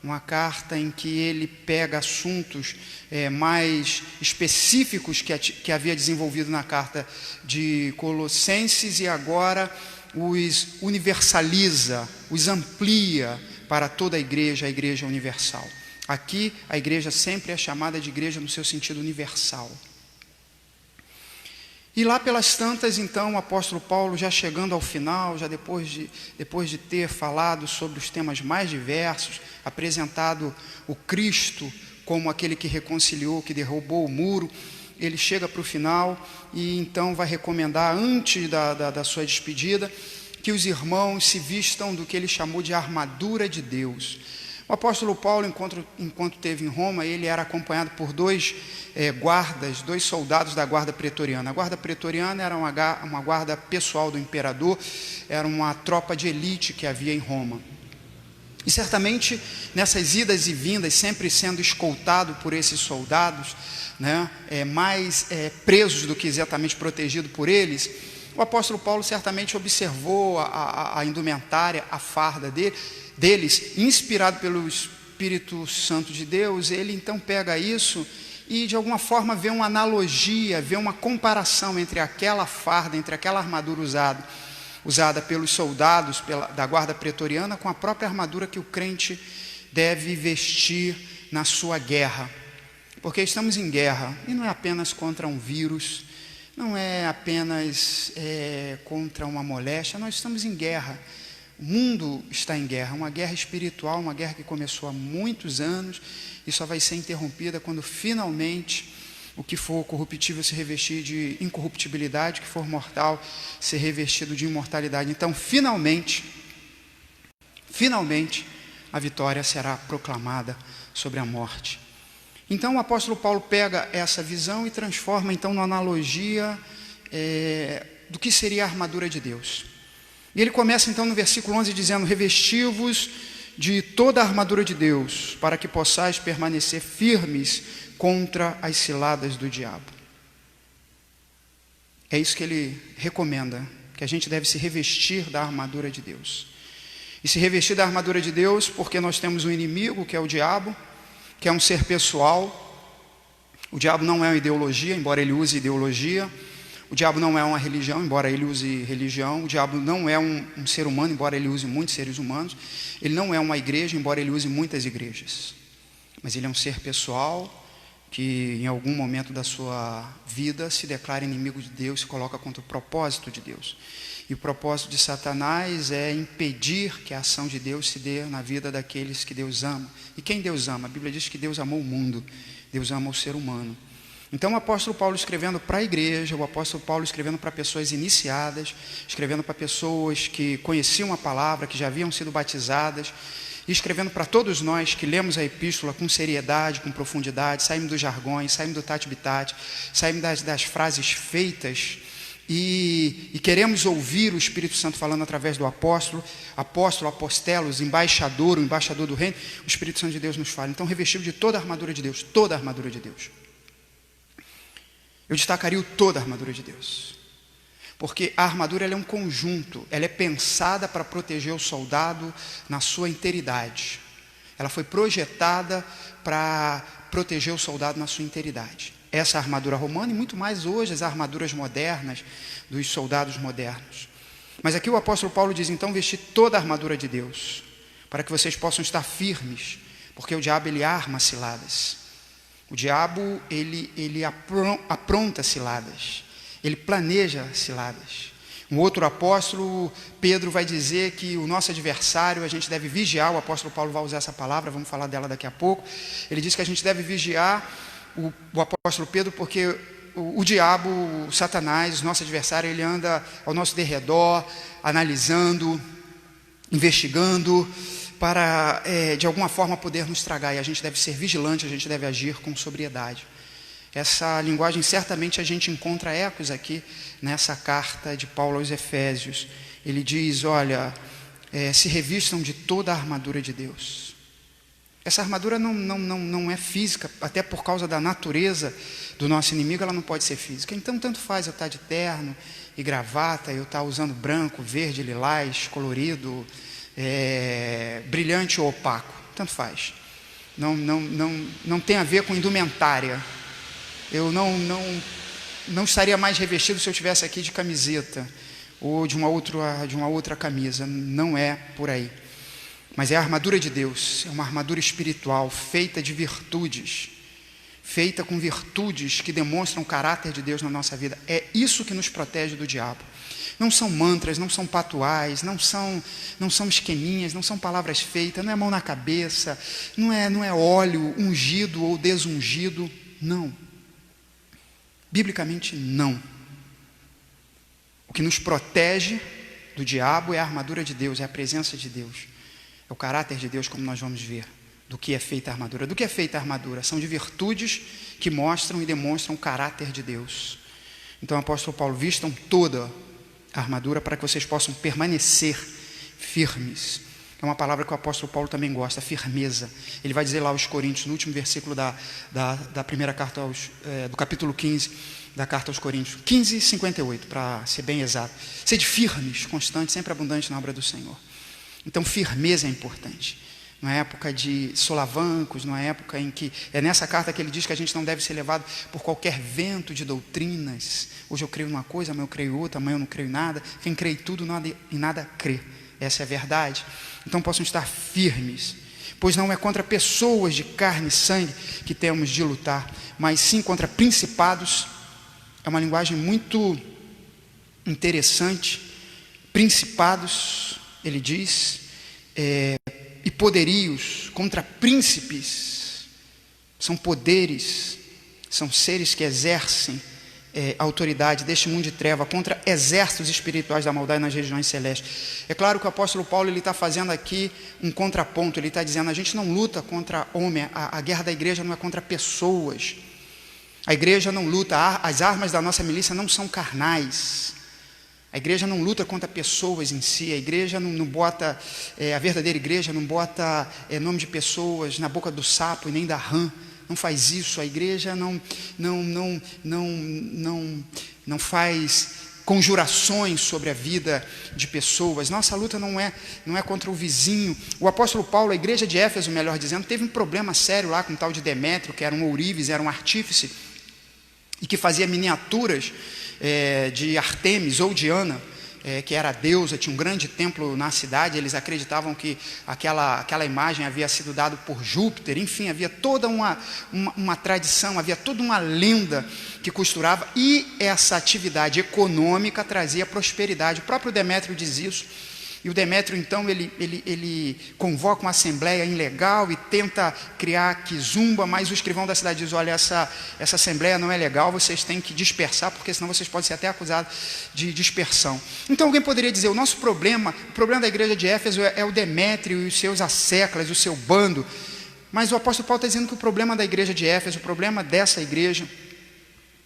uma carta em que ele pega assuntos mais específicos que havia desenvolvido na carta de Colossenses e agora os universaliza, os amplia para toda a igreja universal. Aqui a igreja sempre é chamada de igreja no seu sentido universal. E lá pelas tantas, então, o apóstolo Paulo, já chegando ao final, já depois de ter falado sobre os temas mais diversos, apresentado o Cristo como aquele que reconciliou, que derrubou o muro, ele chega para o final e então vai recomendar, antes da sua despedida, que os irmãos se vistam do que ele chamou de armadura de Deus. O apóstolo Paulo, enquanto esteve em Roma, ele era acompanhado por dois soldados da guarda pretoriana. A guarda pretoriana era uma guarda pessoal do imperador, era uma tropa de elite que havia em Roma. E certamente, nessas idas e vindas, sempre sendo escoltado por esses soldados, mais presos do que exatamente protegido por eles, o apóstolo Paulo certamente observou a indumentária, a farda deles, inspirado pelo Espírito Santo de Deus. Ele então pega isso e de alguma forma vê uma analogia, vê uma comparação entre aquela farda, entre aquela armadura usada pelos soldados da guarda pretoriana com a própria armadura que o crente deve vestir na sua guerra. Porque estamos em guerra, e não é apenas contra um vírus, não é apenas contra uma moléstia, nós estamos em guerra. O mundo está em guerra, uma guerra espiritual, uma guerra que começou há muitos anos e só vai ser interrompida quando finalmente o que for corruptível se revestir de incorruptibilidade, o que for mortal ser revestido de imortalidade. Então, finalmente, a vitória será proclamada sobre a morte. Então, o apóstolo Paulo pega essa visão e transforma então numa analogia do que seria a armadura de Deus. E ele começa então no versículo 11 dizendo: revesti-vos de toda a armadura de Deus, para que possais permanecer firmes contra as ciladas do diabo. É isso que ele recomenda, que a gente deve se revestir da armadura de Deus. E se revestir da armadura de Deus porque nós temos um inimigo, que é o diabo, que é um ser pessoal. O diabo não é uma ideologia, embora ele use ideologia. O diabo não é uma religião, embora ele use religião. O diabo não é um ser humano, embora ele use muitos seres humanos. Ele não é uma igreja, embora ele use muitas igrejas. Mas ele é um ser pessoal que em algum momento da sua vida se declara inimigo de Deus, se coloca contra o propósito de Deus. E o propósito de Satanás é impedir que a ação de Deus se dê na vida daqueles que Deus ama. E quem Deus ama? A Bíblia diz que Deus amou o mundo, Deus ama o ser humano. Então o apóstolo Paulo escrevendo para a igreja, o apóstolo Paulo escrevendo para pessoas iniciadas, escrevendo para pessoas que conheciam a palavra, que já haviam sido batizadas, e escrevendo para todos nós que lemos a epístola com seriedade, com profundidade, saímos dos jargões, saímos do tati-bitate, saímos das frases feitas e queremos ouvir o Espírito Santo falando através do apóstolo, apostelos, embaixador, o embaixador do reino. O Espírito Santo de Deus nos fala. Então, revestido de toda a armadura de Deus, toda a armadura de Deus. Eu destacaria toda a armadura de Deus, porque a armadura ela é um conjunto, ela é pensada para proteger o soldado na sua inteiridade. Ela foi projetada para proteger o soldado na sua inteiridade. Essa armadura romana e muito mais hoje as armaduras modernas dos soldados modernos. Mas aqui o apóstolo Paulo diz, então, vestir toda a armadura de Deus, para que vocês possam estar firmes, porque o diabo ele arma ciladas. O diabo ele apronta ciladas, ele planeja ciladas. Um outro apóstolo, Pedro, vai dizer que o nosso adversário, a gente deve vigiar. O apóstolo Paulo vai usar essa palavra, vamos falar dela daqui a pouco. Ele diz que a gente deve vigiar o apóstolo Pedro, porque o diabo, o Satanás, nosso adversário, ele anda ao nosso derredor, analisando, investigando, para de alguma forma poder nos tragar. E a gente deve ser vigilante, a gente deve agir com sobriedade. Essa linguagem certamente a gente encontra ecos aqui nessa carta de Paulo aos Efésios. Ele diz, olha, se revistam de toda a armadura de Deus. Essa armadura não é física, até por causa da natureza do nosso inimigo, ela não pode ser física. Então, tanto faz eu estar de terno e gravata, eu estar usando branco, verde, lilás, colorido, brilhante ou opaco. Tanto faz. Não tem a ver com indumentária. Eu não estaria mais revestido se eu estivesse aqui de camiseta ou de uma outra camisa. Não é por aí. Mas é a armadura de Deus, é uma armadura espiritual, feita de virtudes, feita com virtudes que demonstram o caráter de Deus na nossa vida. É isso que nos protege do diabo. Não são mantras, não são patuais, não são esqueminhas, não são palavras feitas, não é mão na cabeça, não é óleo ungido ou desungido, não. Biblicamente, não. O que nos protege do diabo é a armadura de Deus, é a presença de Deus. É o caráter de Deus, como nós vamos ver, do que é feita a armadura. Do que é feita a armadura? São de virtudes que mostram e demonstram o caráter de Deus. Então, o apóstolo Paulo, vistam toda a armadura para que vocês possam permanecer firmes. É uma palavra que o apóstolo Paulo também gosta, firmeza. Ele vai dizer lá aos Coríntios, no último versículo da primeira carta, do capítulo 15, da carta aos Coríntios, 15:58, para ser bem exato. Sede firmes, constantes, sempre abundantes na obra do Senhor. Então, firmeza é importante. Não é época de solavancos, não é época em que... É nessa carta que ele diz que a gente não deve ser levado por qualquer vento de doutrinas. Hoje eu creio em uma coisa, amanhã eu creio em outra, amanhã eu não creio em nada. Quem crê em tudo, em nada crê. Essa é a verdade. Então, possam estar firmes. Pois não é contra pessoas de carne e sangue que temos de lutar, mas sim contra principados. É uma linguagem muito interessante. Principados, ele diz, e poderios, contra príncipes. São poderes, são seres que exercem autoridade deste mundo de treva, contra exércitos espirituais da maldade nas regiões celestes. É claro que o apóstolo Paulo está fazendo aqui um contraponto. Ele está dizendo, a gente não luta contra homem, a guerra da igreja não é contra pessoas. A igreja não luta, as armas da nossa milícia não são carnais. A igreja não luta contra pessoas em si. A igreja não bota, a verdadeira igreja não bota nome de pessoas na boca do sapo e nem da rã. Não faz isso. A igreja não faz conjurações sobre a vida de pessoas. Nossa luta não é contra o vizinho. O apóstolo Paulo, a igreja de Éfeso, melhor dizendo, teve um problema sério lá com o tal de Demétrio, que era um ourives, era um artífice, e que fazia miniaturas de Artemis ou Diana, que era a deusa. Tinha um grande templo na cidade. Eles acreditavam que aquela imagem havia sido dada por Júpiter. Enfim, havia toda uma tradição, havia toda uma lenda que costurava, e essa atividade econômica trazia prosperidade. O próprio Demétrio diz isso. E o Demétrio, então, ele convoca uma assembleia ilegal e tenta criar quizumba, mas o escrivão da cidade diz, olha, essa assembleia não é legal, vocês têm que dispersar, porque senão vocês podem ser até acusados de dispersão. Então alguém poderia dizer, o problema da igreja de Éfeso é o Demétrio e os seus asseclas, o seu bando. Mas o apóstolo Paulo está dizendo que o problema da igreja de Éfeso, o problema dessa igreja,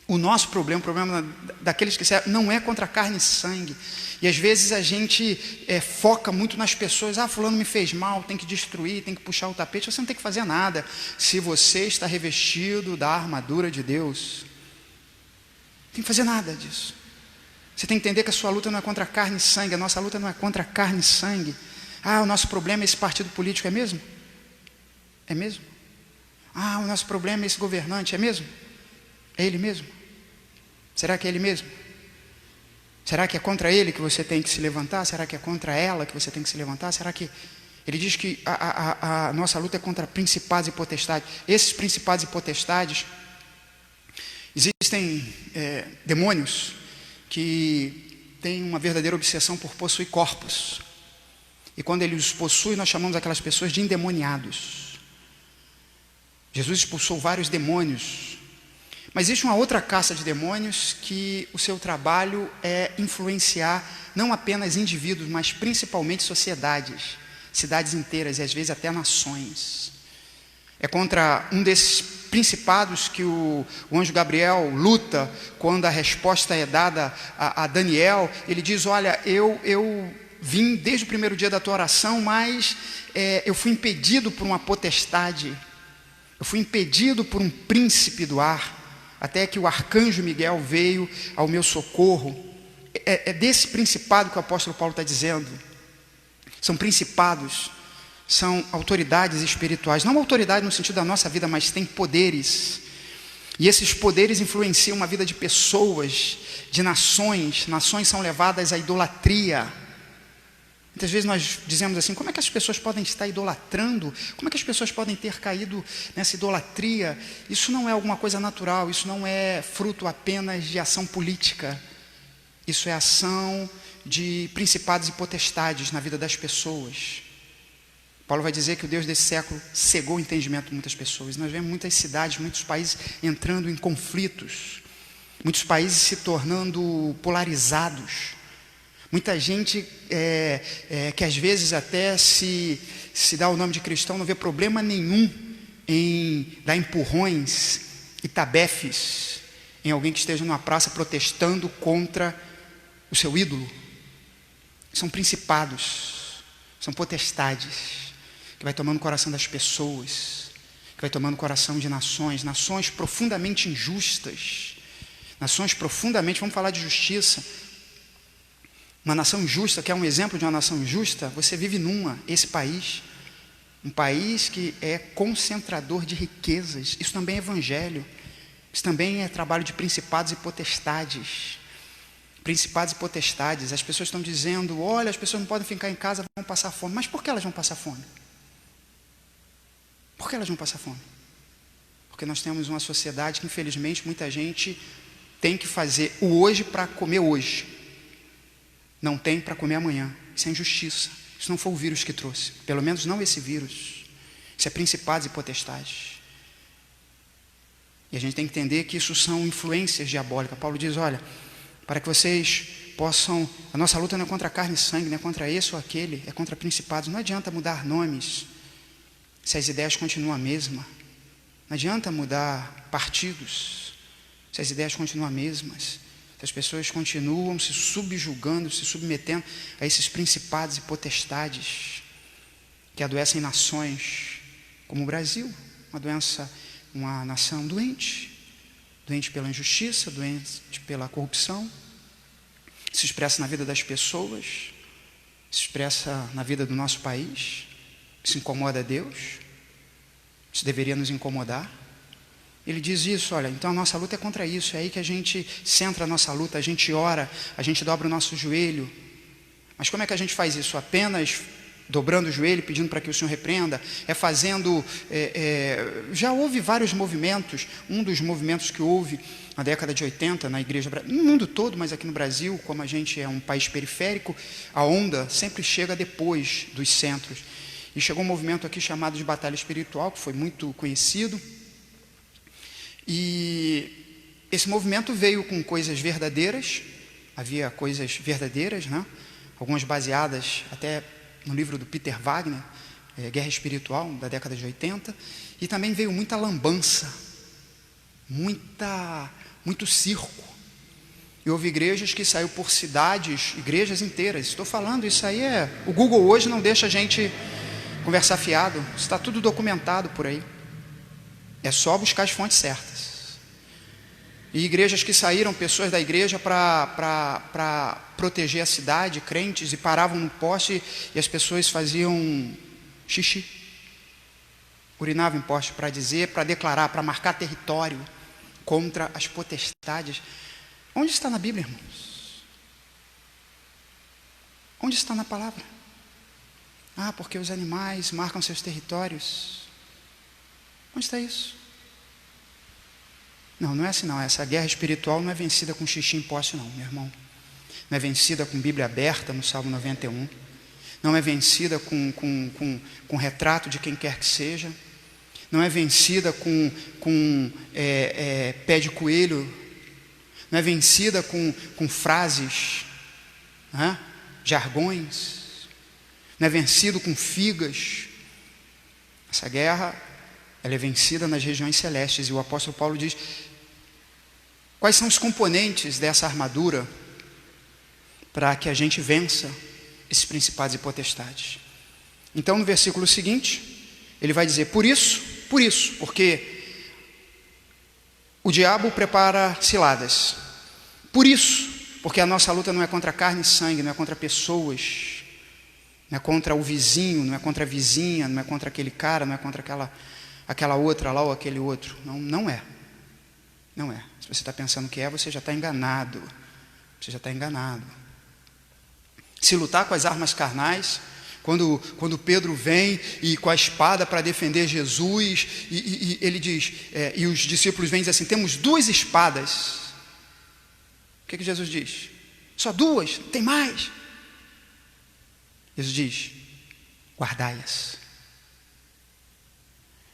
o nosso problema, o problema daqueles que servem, não é contra carne e sangue. E às vezes a gente foca muito nas pessoas. Fulano me fez mal, tem que destruir, tem que puxar o tapete. Você não tem que fazer nada se você está revestido da armadura de Deus. Não tem que fazer nada disso. Você tem que entender que a sua luta não é contra carne e sangue. A nossa luta não é contra carne e sangue. O nosso problema é esse partido político, é mesmo? É mesmo? O nosso problema é esse governante, é mesmo? É ele mesmo? Será que é ele mesmo? Será que é contra ele que você tem que se levantar? Será que é contra ela que você tem que se levantar? Será que... Ele diz que a nossa luta é contra principados e potestades. Esses principados e potestades, existem demônios que têm uma verdadeira obsessão por possuir corpos. E quando ele os possui, nós chamamos aquelas pessoas de endemoniados. Jesus expulsou vários demônios. Mas existe uma outra caça de demônios que o seu trabalho é influenciar não apenas indivíduos, mas principalmente sociedades, cidades inteiras e às vezes até nações. É contra um desses principados que o anjo Gabriel luta quando a resposta é dada a Daniel. Ele diz, olha, eu vim desde o primeiro dia da tua oração, mas eu fui impedido por uma potestade, eu fui impedido por um príncipe do ar, até que o arcanjo Miguel veio ao meu socorro. É desse principado que o apóstolo Paulo está dizendo. São principados, são autoridades espirituais, não autoridade no sentido da nossa vida, mas tem poderes, e esses poderes influenciam a vida de pessoas, de nações. Nações são levadas à idolatria. Muitas vezes nós dizemos assim: como é que as pessoas podem estar idolatrando? Como é que as pessoas podem ter caído nessa idolatria? Isso não é alguma coisa natural, isso não é fruto apenas de ação política. Isso é ação de principados e potestades na vida das pessoas. Paulo vai dizer que o Deus desse século cegou o entendimento de muitas pessoas. Nós vemos muitas cidades, muitos países entrando em conflitos, muitos países se tornando polarizados. Muita gente que às vezes até se dá o nome de cristão não vê problema nenhum em dar empurrões e tabefes em alguém que esteja numa praça protestando contra o seu ídolo. São principados, são potestades, que vai tomando o coração das pessoas, que vai tomando o coração de nações, nações profundamente injustas, nações profundamente, vamos falar de justiça. Uma nação justa, que é um exemplo de uma nação justa, você vive esse país, um país que é concentrador de riquezas. Isso também é evangelho, isso também é trabalho de principados e potestades. Principados e potestades. As pessoas estão dizendo: olha, as pessoas não podem ficar em casa, vão passar fome. Mas por que elas vão passar fome? Por que elas vão passar fome? Porque nós temos uma sociedade que, infelizmente, muita gente tem que fazer o hoje para comer hoje, não tem para comer amanhã. Isso é injustiça. Isso não foi o vírus que trouxe, pelo menos não esse vírus. Isso é principados e potestades. E a gente tem que entender que isso são influências diabólicas. Paulo diz: olha, para que vocês possam, a nossa luta não é contra carne e sangue, não é contra esse ou aquele, é contra principados. Não adianta mudar nomes se as ideias continuam a mesma. Não adianta mudar partidos se as ideias continuam as mesmas. Se as pessoas continuam se subjugando, se submetendo a esses principados e potestades que adoecem nações como o Brasil, uma nação doente pela injustiça, doente pela corrupção. Se expressa na vida das pessoas, se expressa na vida do nosso país. Isso incomoda a Deus, isso deveria nos incomodar. Ele diz isso: olha, então a nossa luta é contra isso. É aí que a gente centra a nossa luta, a gente ora, a gente dobra o nosso joelho. Mas como é que a gente faz isso? Apenas dobrando o joelho, pedindo para que o Senhor repreenda? É fazendo... já houve vários movimentos. Um dos movimentos que houve na década de 80 na igreja, no mundo todo, mas aqui no Brasil, como a gente é um país periférico, a onda sempre chega depois dos centros. E chegou um movimento aqui chamado de Batalha Espiritual, que foi muito conhecido. E esse movimento veio com coisas verdadeiras, havia coisas verdadeiras, né? Algumas baseadas até no livro do Peter Wagner, Guerra Espiritual, da década de 80, e também veio muita lambança, muito circo. E houve igrejas que saiu por cidades, igrejas inteiras. Estou falando, isso aí o Google hoje não deixa a gente conversar fiado, está tudo documentado por aí. É só buscar as fontes certas. E igrejas que saíram, pessoas da igreja para proteger a cidade, crentes, e paravam no poste e as pessoas faziam xixi, urinavam em poste para declarar, para marcar território contra as potestades. Onde está na Bíblia, irmãos? Onde está na palavra? Porque os animais marcam seus territórios. Onde está isso? Não é assim não. Essa guerra espiritual não é vencida com xixi em poste não, meu irmão. Não é vencida com Bíblia aberta no Salmo 91. Não é vencida com retrato de quem quer que seja. Não é vencida com pé de coelho. Não é vencida com frases, jargões. Não é vencido com figas. Essa guerra, ela é vencida nas regiões celestes. E o apóstolo Paulo diz: quais são os componentes dessa armadura para que a gente vença esses principados e potestades. Então, no versículo seguinte, ele vai dizer, por isso, porque o diabo prepara ciladas. Por isso, porque a nossa luta não é contra carne e sangue, não é contra pessoas, não é contra o vizinho, não é contra a vizinha, não é contra aquele cara, não é contra aquela outra lá ou aquele outro. Não é. Não é. Se você está pensando que é, você já está enganado. Você já está enganado. Se lutar com as armas carnais, quando Pedro vem e com a espada para defender Jesus, e ele diz, e os discípulos vêm e dizem assim, temos 2 espadas. O que Jesus diz? Só 2, não tem mais. Jesus diz, guardai-as.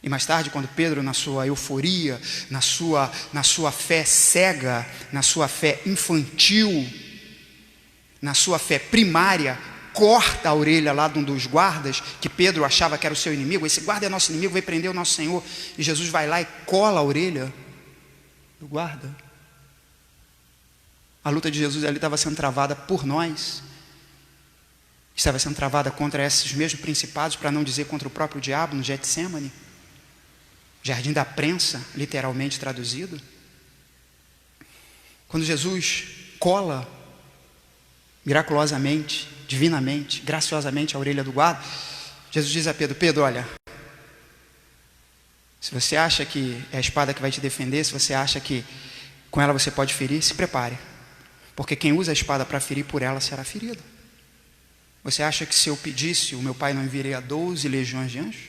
E mais tarde, quando Pedro, na sua euforia, na sua fé cega, na sua fé infantil, na sua fé primária, corta a orelha lá de um dos guardas, que Pedro achava que era o seu inimigo, esse guarda é nosso inimigo, vai prender o nosso Senhor, e Jesus vai lá e cola a orelha do guarda. A luta de Jesus ali estava sendo travada por nós, estava sendo travada contra esses mesmos principados, para não dizer contra o próprio diabo, no Getsêmani, jardim da prensa, literalmente traduzido. Quando Jesus cola miraculosamente, divinamente, graciosamente a orelha do guarda, Jesus diz a Pedro, Pedro, olha, se você acha que é a espada que vai te defender, se você acha que com ela você pode ferir, se prepare, porque quem usa a espada para ferir, por ela será ferido. Você acha que se eu pedisse, o meu pai não enviaria 12 legiões de anjos?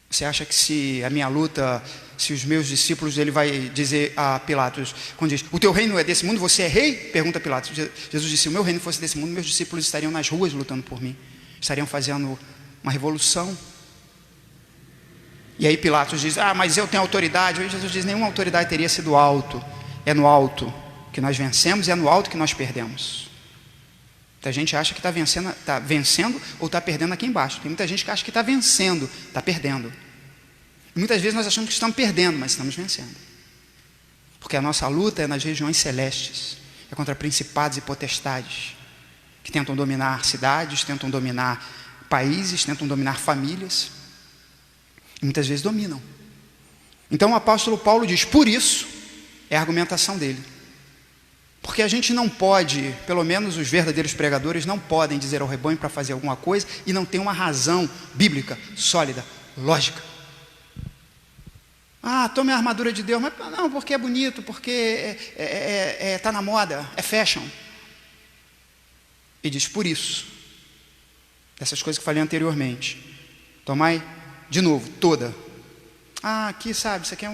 Você acha que se a minha luta, se os meus discípulos, ele vai dizer a Pilatos, quando diz, o teu reino é desse mundo, você é rei? Pergunta Pilatos. Jesus disse, se o meu reino fosse desse mundo, meus discípulos estariam nas ruas lutando por mim, estariam fazendo uma revolução. E aí Pilatos diz, mas eu tenho autoridade. Aí Jesus diz, nenhuma autoridade teria sido alto, é no alto que nós vencemos e é no alto que nós perdemos. Muita gente acha que está vencendo ou está perdendo aqui embaixo. Tem muita gente que acha que está vencendo, está perdendo. E muitas vezes nós achamos que estamos perdendo, mas estamos vencendo. Porque a nossa luta é nas regiões celestes, é contra principados e potestades, que tentam dominar cidades, tentam dominar países, tentam dominar famílias, e muitas vezes dominam. Então o apóstolo Paulo diz, por isso, é a argumentação dele. Porque a gente não pode, pelo menos os verdadeiros pregadores não podem dizer ao rebanho para fazer alguma coisa e não tem uma razão bíblica, sólida, lógica. Tome a armadura de Deus, mas não, porque é bonito, porque está na moda, é fashion. E diz, por isso, essas coisas que falei anteriormente, tomai de novo, toda. Aqui sabe, isso aqui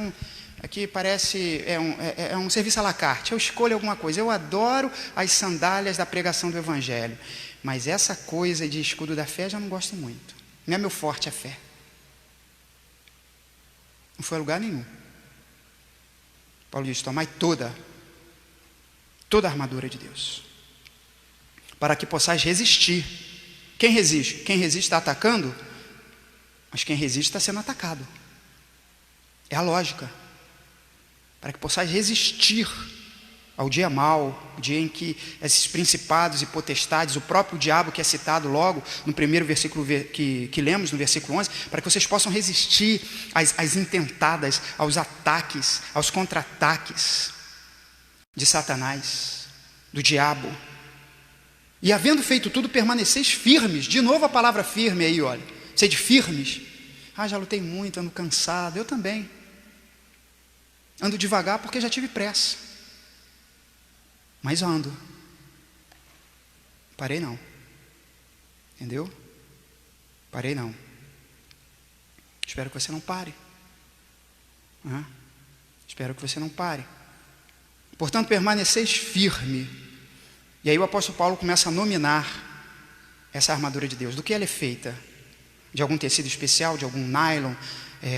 aqui parece, é um serviço à la carte, eu escolho alguma coisa, eu adoro as sandálias da pregação do Evangelho, mas essa coisa de escudo da fé já não gosto muito, não é meu forte a fé, não foi a lugar nenhum. Paulo diz, tomai toda a armadura de Deus, para que possais resistir. Quem resiste? Quem resiste está atacando, mas quem resiste está sendo atacado, é a lógica. Para que possais resistir ao dia mau, o dia em que esses principados e potestades, o próprio diabo que é citado logo no primeiro versículo que lemos, no versículo 11, para que vocês possam resistir às intentadas, aos ataques, aos contra-ataques de Satanás, do diabo. E havendo feito tudo, permaneceis firmes. De novo a palavra firme aí, olha. Sede firmes. Já lutei muito, ando cansado. Eu também. Ando devagar porque já tive pressa. Mas ando. Parei não. Entendeu? Parei não. Espero que você não pare. Espero que você não pare. Portanto, permaneceis firme. E aí o apóstolo Paulo começa a nominar essa armadura de Deus. Do que ela é feita? De algum tecido especial, de algum nylon,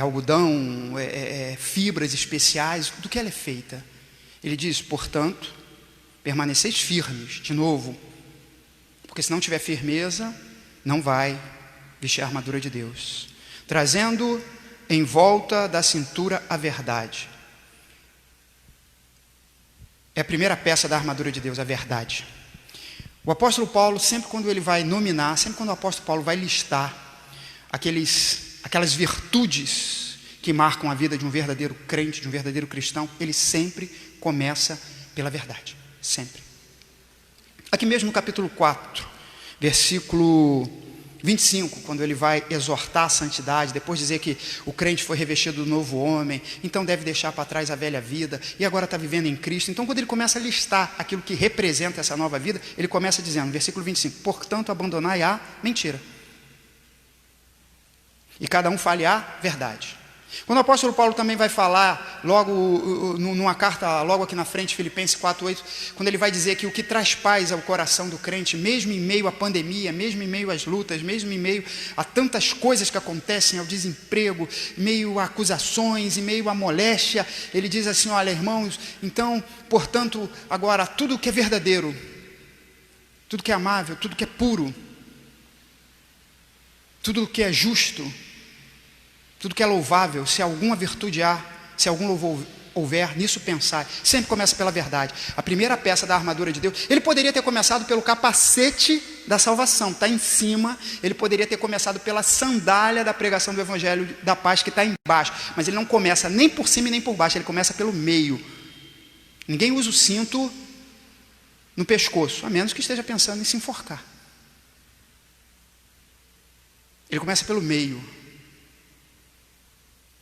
algodão, fibras especiais, do que ela é feita? Ele diz, portanto, permaneceis firmes, de novo, porque se não tiver firmeza, não vai vestir a armadura de Deus, trazendo em volta da cintura a verdade. É a primeira peça da armadura de Deus, a verdade. O apóstolo Paulo, sempre quando ele vai nominar, sempre quando o apóstolo Paulo vai listar aquelas virtudes que marcam a vida de um verdadeiro crente, de um verdadeiro cristão, ele sempre começa pela verdade, sempre. Aqui mesmo no capítulo 4, versículo 25, quando ele vai exortar a santidade, depois de dizer que o crente foi revestido do novo homem, então deve deixar para trás a velha vida, e agora está vivendo em Cristo. Então quando ele começa a listar aquilo que representa essa nova vida, ele começa dizendo, versículo 25, portanto abandonai a mentira, e cada um fale a verdade. Quando o apóstolo Paulo também vai falar, logo numa carta, logo aqui na frente, Filipenses 4:8, quando ele vai dizer que o que traz paz ao coração do crente, mesmo em meio à pandemia, mesmo em meio às lutas, mesmo em meio a tantas coisas que acontecem, ao desemprego, em meio a acusações, em meio à moléstia, ele diz assim, olha irmãos, então, portanto, agora tudo que é verdadeiro, tudo que é amável, tudo que é puro, tudo que é justo, tudo que é louvável, se alguma virtude há, se algum louvor houver, nisso pensar. Sempre começa pela verdade. A primeira peça da armadura de Deus, ele poderia ter começado pelo capacete da salvação, está em cima. Ele poderia ter começado pela sandália da pregação do evangelho da paz, que está embaixo. Mas ele não começa nem por cima e nem por baixo, ele começa pelo meio. Ninguém usa o cinto no pescoço, a menos que esteja pensando em se enforcar. Ele começa pelo meio.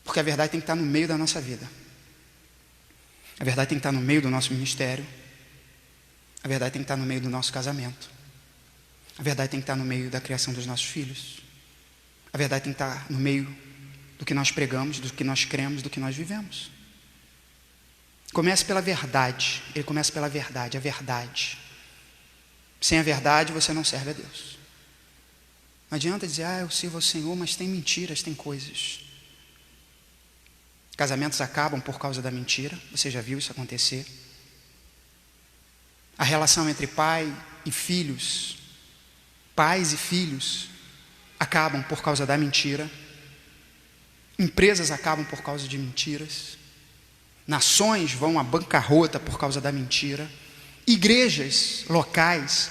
Porque a verdade tem que estar no meio da nossa vida. A verdade tem que estar no meio do nosso ministério. A verdade tem que estar no meio do nosso casamento. A verdade tem que estar no meio da criação dos nossos filhos. A verdade tem que estar no meio do que nós pregamos, do que nós cremos, do que nós vivemos. Comece pela verdade. Ele começa pela verdade, a verdade. Sem a verdade você não serve a Deus. Não adianta dizer, eu sirvo ao Senhor, mas tem mentiras, tem coisas. Casamentos acabam por causa da mentira, você já viu isso acontecer. A relação entre pai e filhos, pais e filhos, acabam por causa da mentira. Empresas acabam por causa de mentiras. Nações vão à bancarrota por causa da mentira. Igrejas locais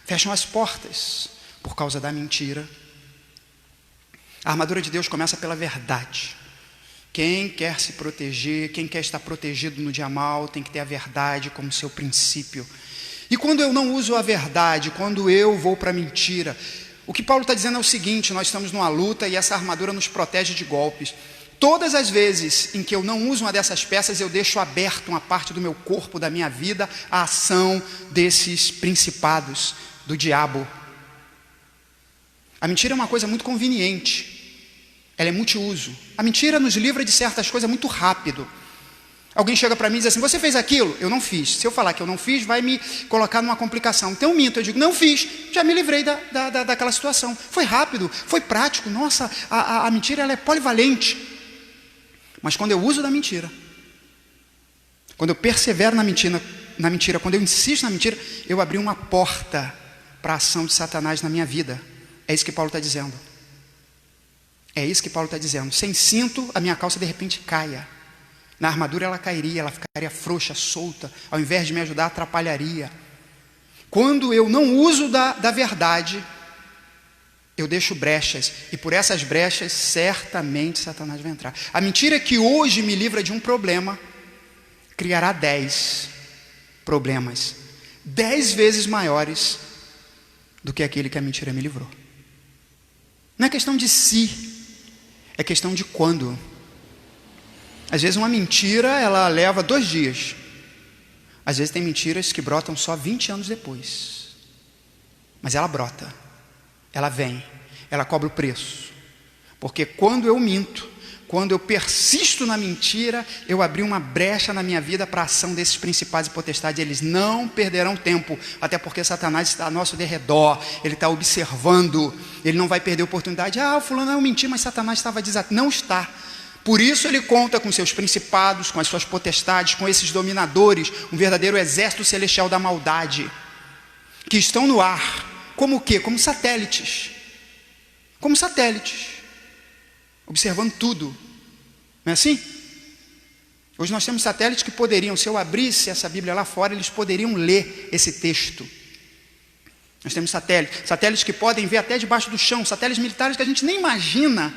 fecham as portas por causa da mentira. A armadura de Deus começa pela verdade. Quem quer se proteger, quem quer estar protegido no dia mal, tem que ter a verdade como seu princípio. E quando eu não uso a verdade, quando eu vou para a mentira, o que Paulo está dizendo é o seguinte, nós estamos numa luta e essa armadura nos protege de golpes. Todas as vezes em que eu não uso uma dessas peças, eu deixo aberto uma parte do meu corpo, da minha vida, a ação desses principados, do diabo. A mentira é uma coisa muito conveniente. Ela é multiuso. A mentira nos livra de certas coisas muito rápido. Alguém chega para mim e diz assim, você fez aquilo? Eu não fiz. Se eu falar que eu não fiz, vai me colocar numa complicação. Então eu minto, eu digo, não fiz. Já me livrei daquela situação. Foi rápido, foi prático. Nossa, a mentira ela é polivalente. Mas quando eu uso da mentira, quando eu persevero na mentira, quando eu insisto na mentira, eu abri uma porta para a ação de Satanás na minha vida. É isso que Paulo está dizendo. É isso que Paulo está dizendo. Sem cinto, a minha calça de repente caia. Na armadura ela cairia, ela ficaria frouxa, solta. Ao invés de me ajudar, atrapalharia. Quando eu não uso da verdade, eu deixo brechas. E por essas brechas, certamente Satanás vai entrar. A mentira que hoje me livra de um problema, criará 10 problemas. 10 vezes maiores do que aquele que a mentira me livrou. Não é questão de si. É questão de quando. Às vezes uma mentira, ela leva 2 dias. Às vezes tem mentiras que brotam só 20 anos depois. Mas ela brota. Ela vem. Ela cobra o preço. Porque quando eu minto, quando eu persisto na mentira, eu abri uma brecha na minha vida para a ação desses principados e potestades. Eles não perderão tempo, até porque Satanás está ao nosso derredor, ele está observando, ele não vai perder a oportunidade. O fulano não mentiu, mas Satanás estava desatento. Não está. Por isso ele conta com seus principados, com as suas potestades, com esses dominadores, um verdadeiro exército celestial da maldade, que estão no ar, como o quê? Como satélites. Como satélites. Observando tudo. Não é assim? Hoje nós temos satélites que poderiam, se eu abrisse essa Bíblia lá fora, eles poderiam ler esse texto. Nós temos satélites que podem ver até debaixo do chão, satélites militares que a gente nem imagina,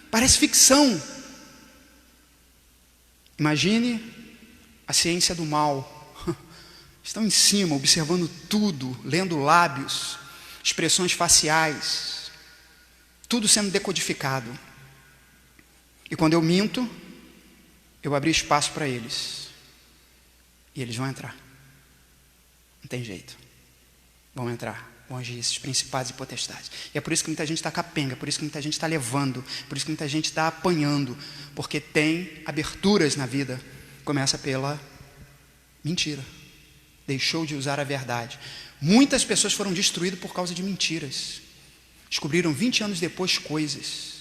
parece ficção. Imagine a ciência do mal. Estão em cima, observando tudo, lendo lábios, expressões faciais, tudo sendo decodificado. E quando eu minto, eu abri espaço para eles. E eles vão entrar. Não tem jeito. Vão entrar, vão agir esses principados e potestades. E é por isso que muita gente está capenga, por isso que muita gente está levando, por isso que muita gente está apanhando, porque tem aberturas na vida. Começa pela mentira. Deixou de usar a verdade. Muitas pessoas foram destruídas por causa de mentiras. Descobriram 20 anos depois coisas.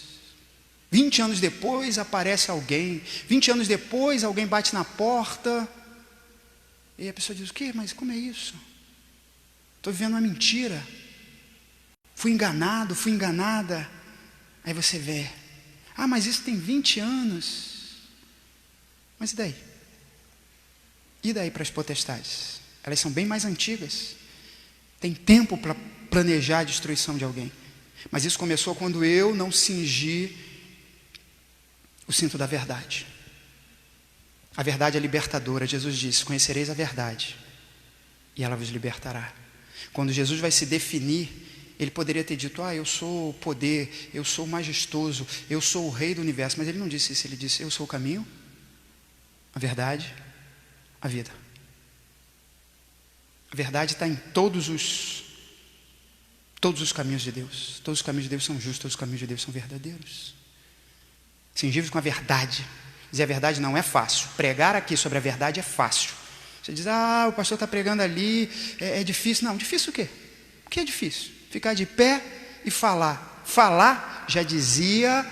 20 anos depois aparece alguém. 20 anos depois alguém bate na porta. E a pessoa diz, o quê? Mas como é isso? Estou vivendo uma mentira. Fui enganado, fui enganada. Aí você vê. Ah, mas isso tem 20 anos. Mas e daí? E daí para as potestades? Elas são bem mais antigas. Tem tempo para planejar a destruição de alguém. Mas isso começou quando eu não cingi o cinto da verdade. A verdade é libertadora. Jesus disse, conhecereis a verdade e ela vos libertará. Quando Jesus vai se definir, ele poderia ter dito, eu sou o poder, eu sou o majestoso, eu sou o rei do universo. Mas ele não disse isso, ele disse, eu sou o caminho, a verdade, a vida. A verdade está em todos os caminhos de Deus. Todos os caminhos de Deus são justos, todos os caminhos de Deus são verdadeiros. Cingir-vos com a verdade. Dizer a verdade não é fácil. Pregar aqui sobre a verdade é fácil. Você diz, o pastor está pregando ali, é difícil. Não, difícil o quê? O que é difícil? Ficar de pé e falar. Falar, já dizia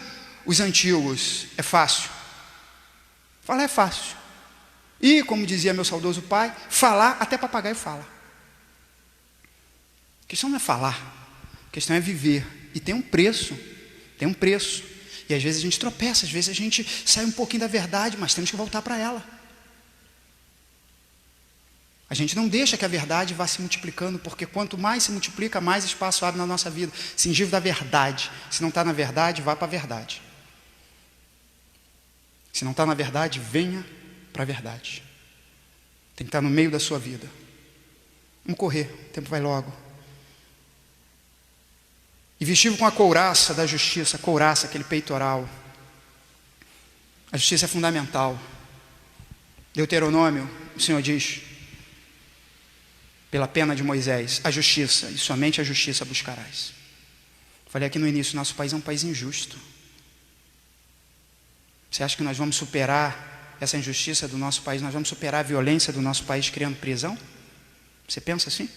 os antigos, é fácil. Falar é fácil. E, como dizia meu saudoso pai, falar, até papagaio fala. A questão não é falar, a questão é viver. E tem um preço, tem um preço. E às vezes a gente tropeça, às vezes a gente sai um pouquinho da verdade, mas temos que voltar para ela. A gente não deixa que a verdade vá se multiplicando, porque quanto mais se multiplica, mais espaço abre na nossa vida. Cingir da verdade. Se não está na verdade, vá para a verdade. Se não está na verdade, venha para a verdade. Tem que estar no meio da sua vida. Vamos correr, o tempo vai logo. E vestido com a couraça da justiça, couraça, aquele peitoral. A justiça é fundamental. Deuteronômio, o Senhor diz, pela pena de Moisés, a justiça, e somente a justiça buscarás. Falei aqui no início, nosso país é um país injusto. Você acha que nós vamos superar essa injustiça do nosso país, nós vamos superar a violência do nosso país criando prisão? Você pensa assim?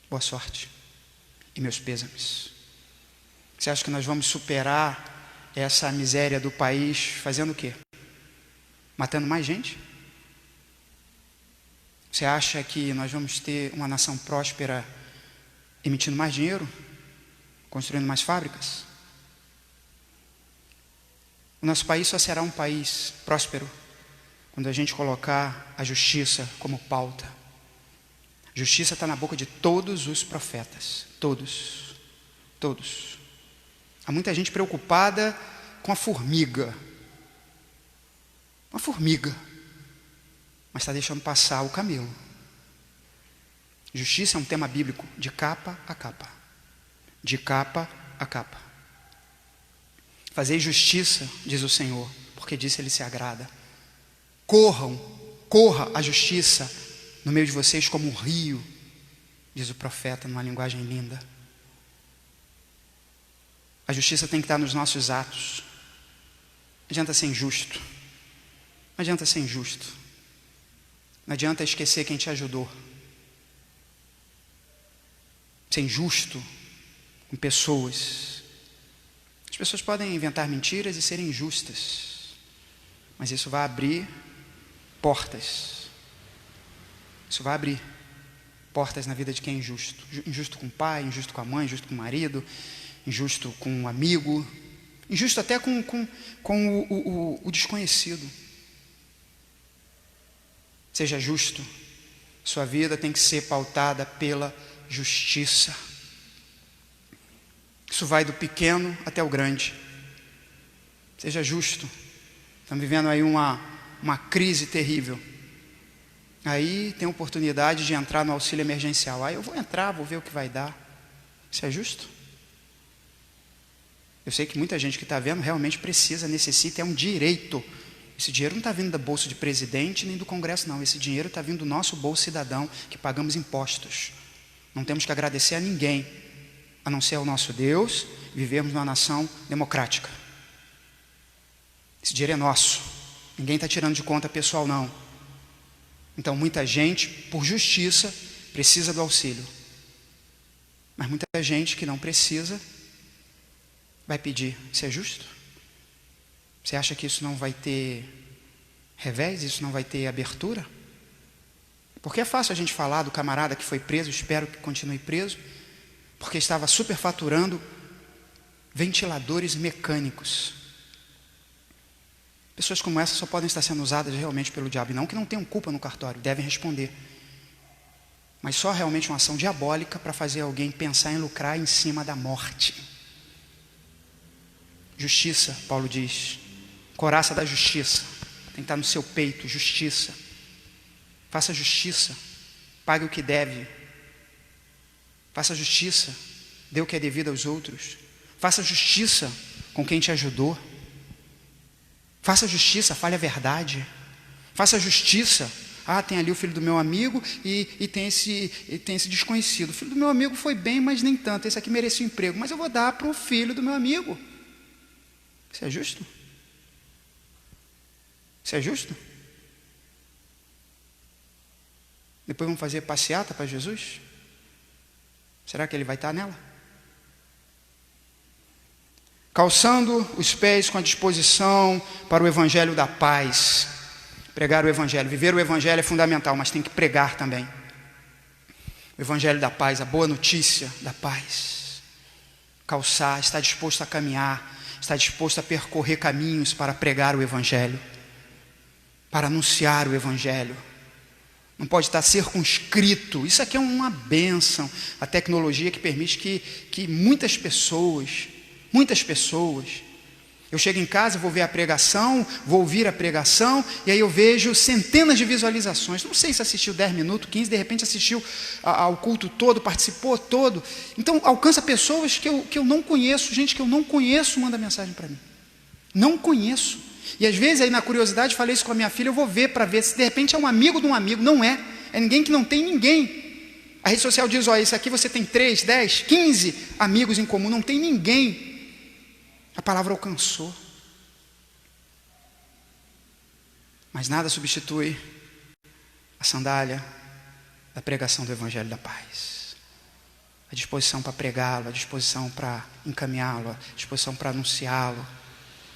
Boa sorte. E meus pêsames. Você acha que nós vamos superar essa miséria do país fazendo o quê? Matando mais gente? Você acha que nós vamos ter uma nação próspera emitindo mais dinheiro? Construindo mais fábricas? O nosso país só será um país próspero quando a gente colocar a justiça como pauta. Justiça está na boca de todos os profetas. Todos. Todos. Há muita gente preocupada com a formiga. Uma formiga. Mas está deixando passar o camelo. Justiça é um tema bíblico de capa a capa. De capa a capa. Fazei justiça, diz o Senhor, porque disso Ele se agrada. Corra a justiça no meio de vocês como um rio, diz o profeta numa linguagem linda. A justiça tem que estar nos nossos atos. Não adianta ser injusto. Não adianta ser injusto. Não adianta esquecer quem te ajudou. Ser injusto com pessoas. As pessoas podem inventar mentiras e serem injustas, mas isso vai abrir portas. Isso vai abrir portas na vida de quem é injusto. Injusto com o pai, injusto com a mãe, injusto com o marido, injusto com um amigo, injusto até com o desconhecido. Seja justo. Sua vida tem que ser pautada pela justiça. Isso vai do pequeno até o grande. Seja justo. Estamos vivendo aí uma crise terrível. Aí tem oportunidade de entrar no auxílio emergencial. Aí eu vou entrar, vou ver o que vai dar. Isso é justo? Eu sei que muita gente que está vendo realmente precisa, necessita, é um direito. Esse dinheiro não está vindo do bolso de presidente nem do Congresso, não. Esse dinheiro está vindo do nosso bolso cidadão, que pagamos impostos. Não temos que agradecer a ninguém, a não ser ao nosso Deus, vivemos numa nação democrática. Esse dinheiro é nosso. Ninguém está tirando de conta pessoal, não. Então, muita gente, por justiça, precisa do auxílio. Mas muita gente que não precisa, vai pedir. Isso é justo? Você acha que isso não vai ter revés? Isso não vai ter abertura? Porque é fácil a gente falar do camarada que foi preso, espero que continue preso, porque estava superfaturando ventiladores mecânicos. Pessoas como essa só podem estar sendo usadas realmente pelo diabo. E não que não tenham culpa no cartório, devem responder. Mas só realmente uma ação diabólica para fazer alguém pensar em lucrar em cima da morte. Justiça, Paulo diz. Coraça da justiça. Tem que estar no seu peito, justiça. Faça justiça. Pague o que deve. Faça justiça. Dê o que é devido aos outros. Faça justiça com quem te ajudou. Faça justiça, fale a verdade. Faça justiça. Tem ali o filho do meu amigo e tem esse desconhecido. O filho do meu amigo foi bem, mas nem tanto. Esse aqui merecia um emprego, mas eu vou dar para o filho do meu amigo. Isso é justo? Isso é justo? Depois vamos fazer passeata para Jesus? Será que ele vai estar nela? Calçando os pés com a disposição para o evangelho da paz. Pregar o evangelho, viver o evangelho é fundamental, mas tem que pregar também. O evangelho da paz, a boa notícia da paz. Calçar, está disposto a caminhar, está disposto a percorrer caminhos para pregar o evangelho, para anunciar o evangelho. Não pode estar circunscrito. Isso aqui é uma bênção, a tecnologia que permite que muitas pessoas, eu chego em casa, vou ver a pregação, vou ouvir a pregação, e aí eu vejo centenas de visualizações. Não sei se assistiu 10 minutos, 15, de repente assistiu ao culto todo, participou todo. Então alcança pessoas que eu não conheço, gente que eu não conheço manda mensagem para mim. Não conheço. E às vezes aí na curiosidade, falei isso com a minha filha, eu vou ver para ver se de repente é um amigo de um amigo. Não é. É ninguém que não tem ninguém. A rede social diz, isso aqui você tem 3, 10, 15 amigos em comum, não tem ninguém. A palavra alcançou. Mas nada substitui a sandália da pregação do evangelho da paz. A disposição para pregá-lo, a disposição para encaminhá-lo, a disposição para anunciá-lo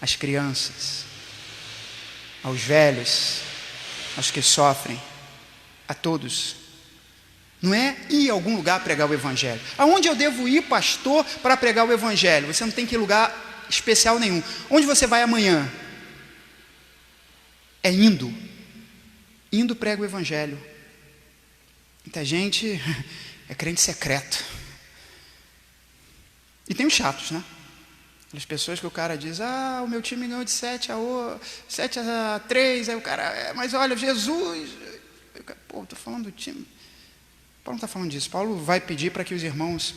às crianças, aos velhos, aos que sofrem, a todos. Não é ir a algum lugar pregar o evangelho. Aonde eu devo ir, pastor, para pregar o evangelho? Você não tem que ir lugar especial nenhum. Onde você vai amanhã? É indo prega o evangelho. Muita gente é crente secreto. E tem os chatos, né? As pessoas que o cara diz, o meu time ganhou de 7-3, aí o cara, mas olha, Jesus, estou falando do time. Paulo não está falando disso. Paulo vai pedir para que os irmãos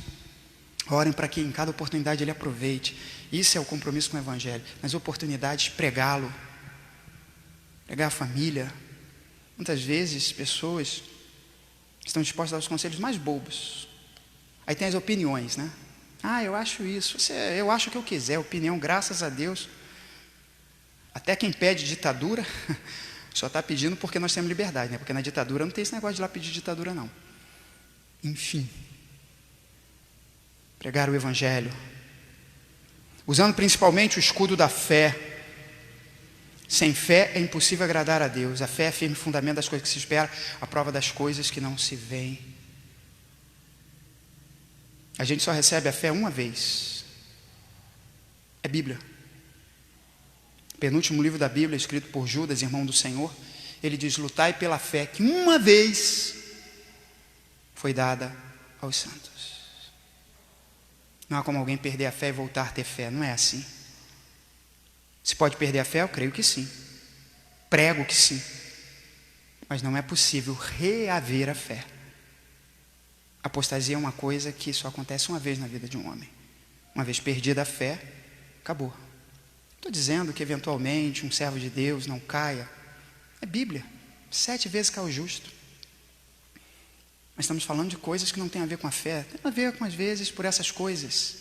orem para que em cada oportunidade ele aproveite. Isso é o compromisso com o evangelho. Nas oportunidades, pregá-lo. Pregar a família. Muitas vezes, pessoas estão dispostas a dar os conselhos mais bobos. Aí tem as opiniões, né? Eu acho isso. Eu acho o que eu quiser. Opinião, graças a Deus. Até quem pede ditadura, só está pedindo porque nós temos liberdade, né? Porque na ditadura não tem esse negócio de ir lá pedir ditadura, não. Enfim. Pregar o evangelho. Usando principalmente o escudo da fé. Sem fé é impossível agradar a Deus. A fé é firme fundamento das coisas que se espera, a prova das coisas que não se veem. A gente só recebe a fé uma vez. É Bíblia. Penúltimo livro da Bíblia, escrito por Judas, irmão do Senhor. Ele diz, lutai pela fé que uma vez foi dada aos santos. Não há como alguém perder a fé e voltar a ter fé, não é assim. Se pode perder a fé? Eu creio que sim. Prego que sim. Mas não é possível reaver a fé. Apostasia é uma coisa que só acontece uma vez na vida de um homem. Uma vez perdida a fé, acabou. Estou dizendo que eventualmente um servo de Deus não caia. É Bíblia. 7 vezes cai o justo. Mas estamos falando de coisas que não têm a ver com a fé. Tem a ver com, às vezes, por essas coisas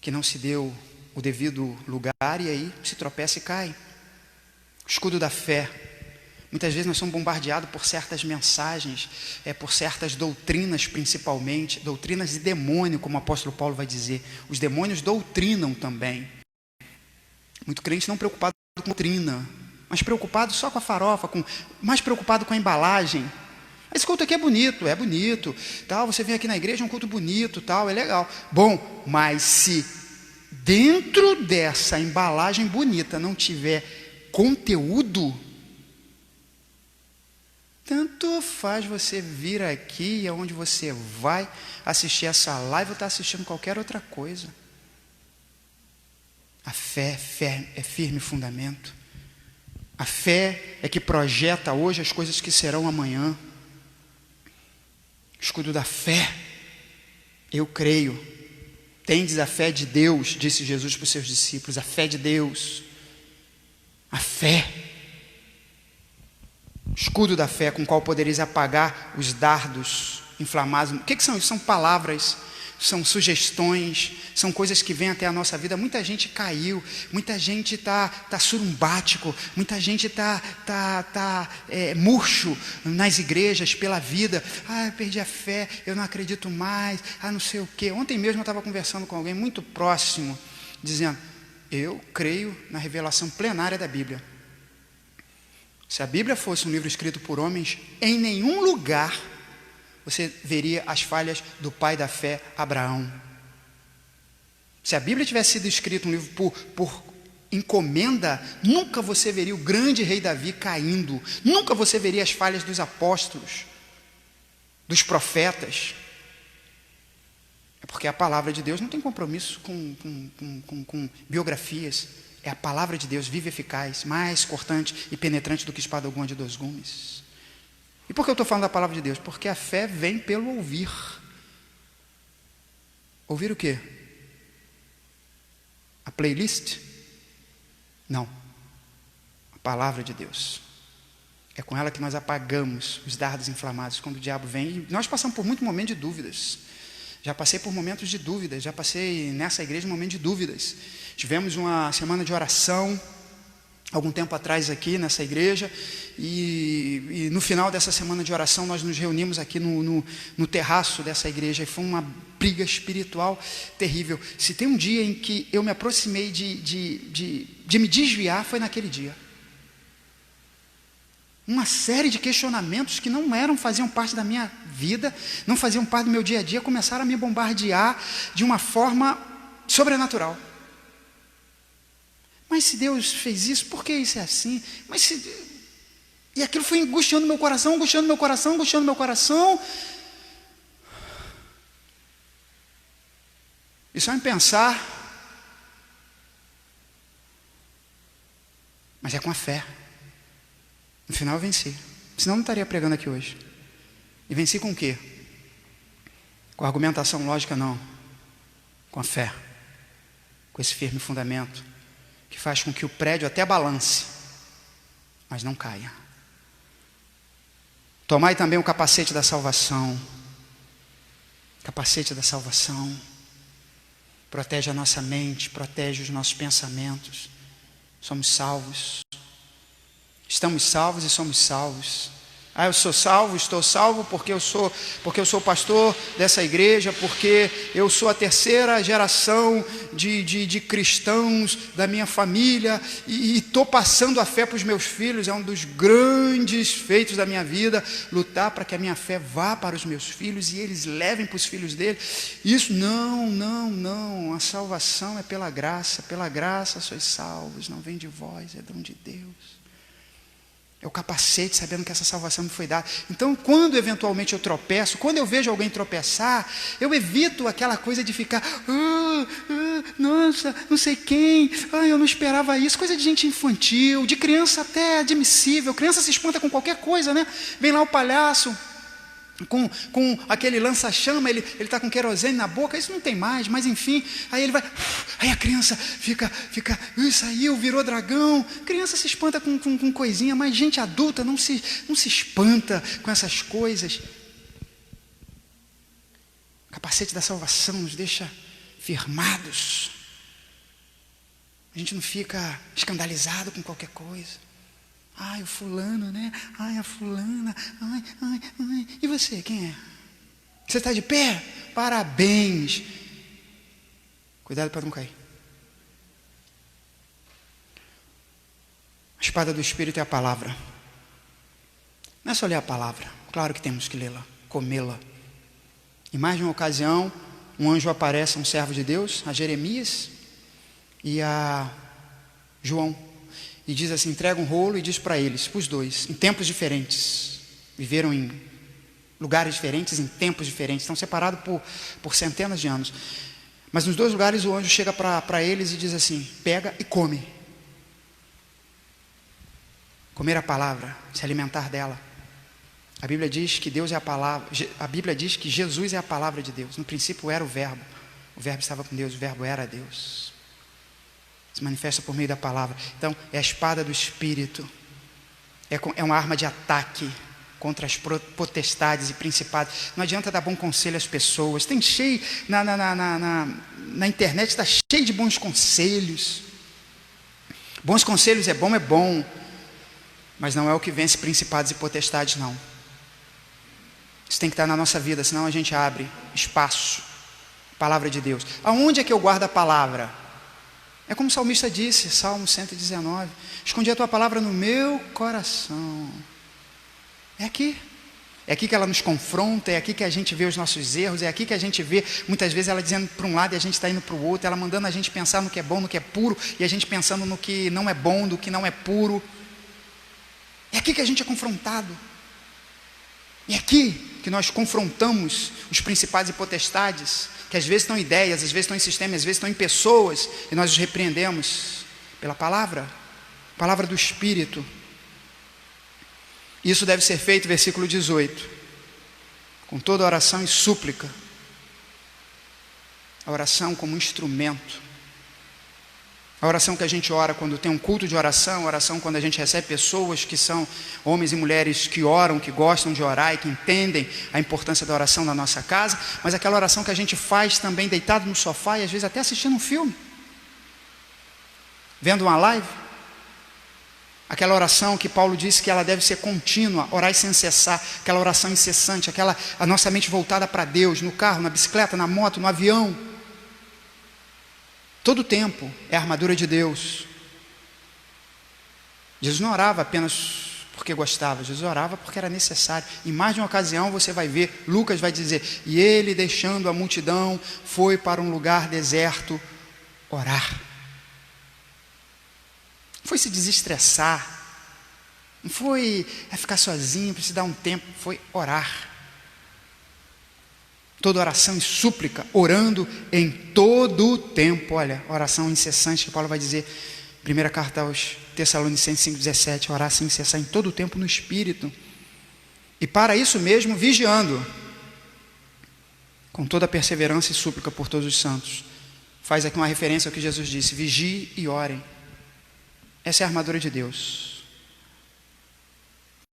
que não se deu o devido lugar e aí se tropeça e cai. O escudo da fé. Muitas vezes nós somos bombardeados por certas mensagens, por certas doutrinas principalmente, doutrinas de demônio, como o apóstolo Paulo vai dizer. Os demônios doutrinam também. Muito crente não preocupado com doutrina, mas preocupado só com a farofa, mais preocupado com a embalagem. Esse culto aqui é bonito, tal, você vem aqui na igreja, é um culto bonito, tal, é legal. Bom, mas se dentro dessa embalagem bonita não tiver conteúdo, tanto faz você vir aqui, aonde você vai assistir essa live ou estar assistindo qualquer outra coisa. A fé é firme fundamento. A fé é que projeta hoje as coisas que serão amanhã. Escudo da fé. Eu creio. Tendes a fé de Deus, disse Jesus para os seus discípulos. A fé de Deus. A fé. Escudo da fé com o qual podereis apagar os dardos inflamados. O que são isso? São palavras, são sugestões, são coisas que vêm até a nossa vida. Muita gente caiu, muita gente tá surumbático, muita gente tá murcho nas igrejas pela vida. Eu perdi a fé, eu não acredito mais, não sei o quê. Ontem mesmo eu estava conversando com alguém muito próximo, dizendo, eu creio na revelação plenária da Bíblia. Se a Bíblia fosse um livro escrito por homens, em nenhum lugar você veria as falhas do pai da fé, Abraão. Se a Bíblia tivesse sido escrito um livro por encomenda, nunca você veria o grande rei Davi caindo, nunca você veria as falhas dos apóstolos, dos profetas. É porque a palavra de Deus não tem compromisso com biografias. É a palavra de Deus, viva e eficaz, mais cortante e penetrante do que espada alguma de 2 gumes. E por que eu estou falando da palavra de Deus? Porque a fé vem pelo ouvir. Ouvir o quê? A playlist? Não. A palavra de Deus. É com ela que nós apagamos os dardos inflamados quando o diabo vem. E nós passamos por muito momento de dúvidas. Já passei por momentos de dúvidas. Já passei nessa igreja um momento de dúvidas. Tivemos uma semana de oração algum tempo atrás aqui nessa igreja, e no final dessa semana de oração nós nos reunimos aqui no terraço dessa igreja, e foi uma briga espiritual terrível. Se tem um dia em que eu me aproximei de me desviar, foi naquele dia. Uma série de questionamentos que não faziam parte da minha vida, não faziam parte do meu dia a dia, começaram a me bombardear de uma forma sobrenatural. Mas se Deus fez isso, por que isso é assim? E aquilo foi angustiando meu coração, angustiando meu coração, angustiando meu coração. E só em pensar, mas é com a fé. No final eu venci, senão eu não estaria pregando aqui hoje. E venci com o quê? Com a argumentação lógica não, com a fé, com esse firme fundamento, que faz com que o prédio até balance, mas não caia. Tomai também o capacete da salvação. Capacete da salvação. Protege a nossa mente, protege os nossos pensamentos. Somos salvos. Estamos salvos e somos salvos. Eu sou salvo, estou salvo porque eu sou pastor dessa igreja, porque eu sou a 3ª geração de cristãos da minha família, e estou passando a fé para os meus filhos. É um dos grandes feitos da minha vida, lutar para que a minha fé vá para os meus filhos e eles levem para os filhos dele. Isso, não, a salvação é pela graça sois salvos, não vem de vós, é dom de Deus. É o capacete, sabendo que essa salvação me foi dada. Então, quando eventualmente eu tropeço, quando eu vejo alguém tropeçar, eu evito aquela coisa de ficar, nossa, não sei quem, eu não esperava isso. Coisa de gente infantil, de criança até admissível. Criança se espanta com qualquer coisa, né? Vem lá o palhaço, com aquele lança-chama, ele está com querosene na boca, isso não tem mais, mas enfim, aí ele vai, aí a criança fica, saiu, virou dragão. Criança se espanta com coisinha, mas gente adulta não se espanta com essas coisas. O capacete da salvação nos deixa firmados. A gente não fica escandalizado com qualquer coisa. Ai, o fulano, né? Ai, a fulana. Ai. E você, quem é? Você está de pé? Parabéns. Cuidado para não cair. A espada do Espírito é a palavra. Não é só ler a palavra. Claro que temos que lê-la, comê-la. Em mais de uma ocasião, um anjo aparece a um servo de Deus, a Jeremias e a João. E diz assim, entrega um rolo e diz para eles, para os dois, em tempos diferentes. Viveram em lugares diferentes, em tempos diferentes. Estão separados por centenas de anos. Mas nos dois lugares o anjo chega para eles e diz assim, pega e come. Comer a palavra, se alimentar dela. A Bíblia diz que Deus é a palavra. A Bíblia diz que Jesus é a palavra de Deus. No princípio era o verbo. O verbo estava com Deus, o verbo era Deus. Se manifesta por meio da palavra. Então, é a espada do Espírito. É uma arma de ataque contra as potestades e principados. Não adianta dar bom conselho às pessoas. Tem cheio, na internet está cheio de bons conselhos. Bons conselhos é bom. Mas não é o que vence principados e potestades, não. Isso tem que estar na nossa vida, senão a gente abre espaço. Palavra de Deus. Aonde é que eu guardo a palavra? É como o salmista disse, Salmo 119, escondi a tua palavra no meu coração. É aqui que ela nos confronta, é aqui que a gente vê os nossos erros, é aqui que a gente vê, muitas vezes ela dizendo para um lado e a gente está indo para o outro, ela mandando a gente pensar no que é bom, no que é puro, e a gente pensando no que não é bom, no que não é puro. É aqui que a gente é confrontado. É aqui que nós confrontamos os principados e potestades, que às vezes estão em ideias, às vezes estão em sistemas, às vezes estão em pessoas, e nós os repreendemos pela palavra do Espírito. Isso deve ser feito, versículo 18, com toda oração e súplica. A oração como instrumento. A oração que a gente ora quando tem um culto de oração, a oração quando a gente recebe pessoas que são homens e mulheres que oram, que gostam de orar e que entendem a importância da oração na nossa casa, mas aquela oração que a gente faz também deitado no sofá e às vezes até assistindo um filme, vendo uma live. Aquela oração que Paulo disse que ela deve ser contínua, orar sem cessar, aquela oração incessante, a nossa mente voltada para Deus, no carro, na bicicleta, na moto, no avião. Todo o tempo é a armadura de Deus. Jesus não orava apenas porque gostava, Jesus orava porque era necessário. Em mais de uma ocasião você vai ver, Lucas vai dizer, e ele deixando a multidão, foi para um lugar deserto orar. Não foi se desestressar, não foi ficar sozinho, precisar um tempo, foi orar. Toda oração e súplica, orando em todo o tempo. Olha, oração incessante que Paulo vai dizer, primeira carta aos Tessalonicenses 5,17, orar sem cessar em todo o tempo no Espírito. E para isso mesmo, vigiando, com toda a perseverança e súplica por todos os santos. Faz aqui uma referência ao que Jesus disse, vigie e orem. Essa é a armadura de Deus.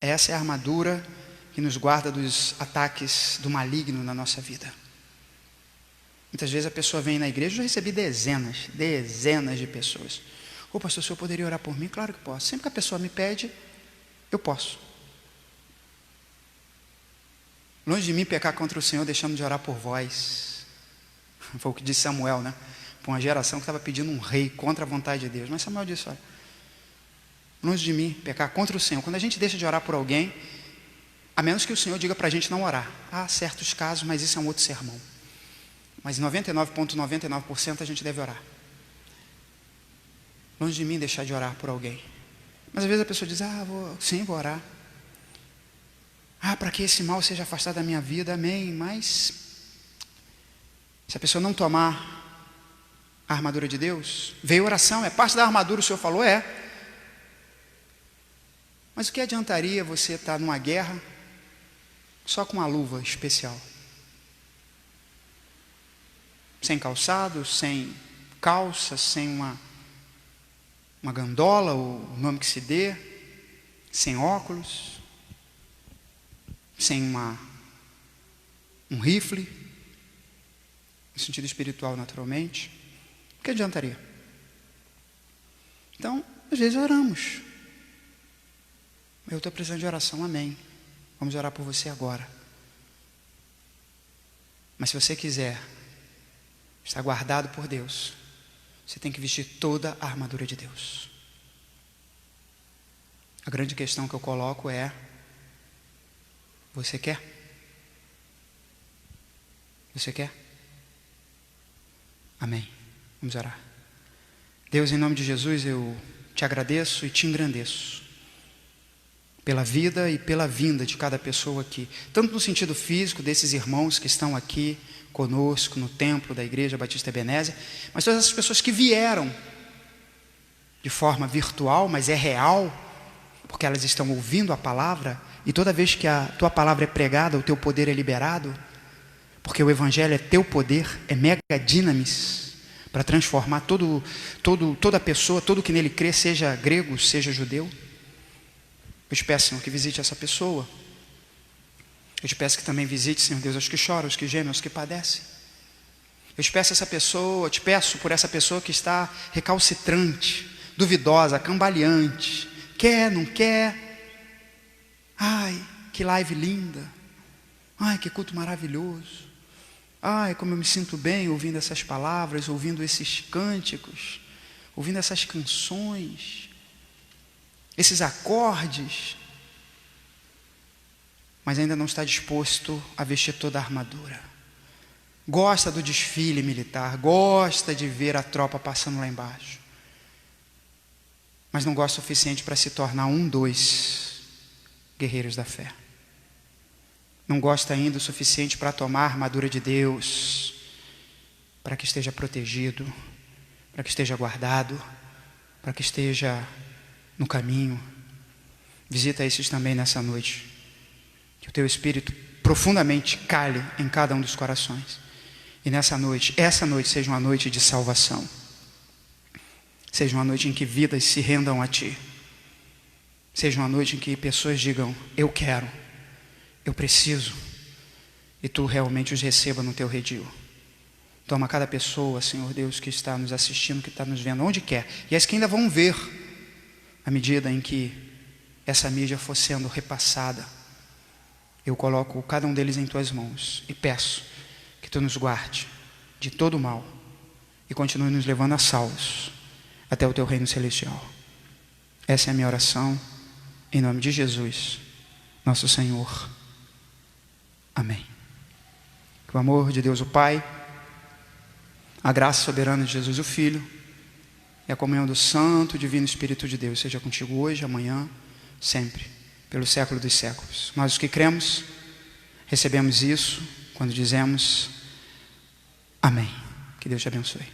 Essa é a armadura que nos guarda dos ataques do maligno na nossa vida. Muitas vezes a pessoa vem na igreja, eu já recebi dezenas de pessoas. Ô pastor, o senhor poderia orar por mim? Claro que posso. Sempre que a pessoa me pede, eu posso. Longe de mim pecar contra o Senhor, deixando de orar por vós. Foi o que disse Samuel, né? Para uma geração que estava pedindo um rei contra a vontade de Deus. Mas Samuel disse, olha, longe de mim pecar contra o Senhor. Quando a gente deixa de orar por alguém, a menos que o Senhor diga para a gente não orar. Há certos casos, mas isso é um outro sermão. Mas 99,99% a gente deve orar. Longe de mim deixar de orar por alguém. Mas às vezes a pessoa diz, vou orar. Para que esse mal seja afastado da minha vida, amém. Mas se a pessoa não tomar a armadura de Deus, veio oração, é parte da armadura, o Senhor falou, Mas o que adiantaria você estar numa guerra só com uma luva especial? Sem calçado, sem calça, sem uma gandola, ou o nome que se dê, sem óculos, sem um rifle, no sentido espiritual naturalmente. O que adiantaria? Então, às vezes oramos. Eu estou precisando de oração, amém. Vamos orar por você agora. Mas se você quiser estar guardado por Deus, você tem que vestir toda a armadura de Deus. A grande questão que eu coloco é: você quer? Você quer? Amém. Vamos orar. Deus, em nome de Jesus, eu te agradeço e te engrandeço pela vida e pela vinda de cada pessoa aqui, tanto no sentido físico desses irmãos que estão aqui conosco no templo da Igreja Batista Ebenezer, mas todas essas pessoas que vieram de forma virtual, mas é real, porque elas estão ouvindo a palavra, e toda vez que a tua palavra é pregada, o teu poder é liberado, porque o Evangelho é teu poder, é mega dinamis, para transformar toda pessoa, todo que nele crê, seja grego, seja judeu. Eu te peço, Senhor, que visite essa pessoa. Eu te peço que também visite, Senhor Deus, os que choram, os que gemem, os que padecem. Eu te peço por essa pessoa que está recalcitrante, duvidosa, cambaleante, quer, não quer. Ai, que live linda. Ai, que culto maravilhoso. Ai, como eu me sinto bem ouvindo essas palavras, ouvindo esses cânticos, ouvindo essas canções, esses acordes, mas ainda não está disposto a vestir toda a armadura. Gosta do desfile militar, gosta de ver a tropa passando lá embaixo, mas não gosta o suficiente para se tornar dos guerreiros da fé. Não gosta ainda o suficiente para tomar a armadura de Deus, para que esteja protegido, para que esteja guardado, para que esteja no caminho. Visita esses também nessa noite. Que o teu Espírito profundamente cale em cada um dos corações. E essa noite seja uma noite de salvação. Seja uma noite em que vidas se rendam a Ti. Seja uma noite em que pessoas digam: eu quero, eu preciso, e Tu realmente os receba no Teu redil. Toma cada pessoa, Senhor Deus, que está nos assistindo, que está nos vendo, onde quer, e as que ainda vão ver, à medida em que essa mídia for sendo repassada. Eu coloco cada um deles em Tuas mãos e peço que Tu nos guarde de todo o mal e continue nos levando a salvos até o Teu reino celestial. Essa é a minha oração, em nome de Jesus, nosso Senhor. Amém. Que o amor de Deus o Pai, a graça soberana de Jesus o Filho e a comunhão do Santo e Divino Espírito de Deus seja contigo hoje, amanhã, sempre, pelo século dos séculos. Nós os que cremos, recebemos isso quando dizemos amém. Que Deus te abençoe.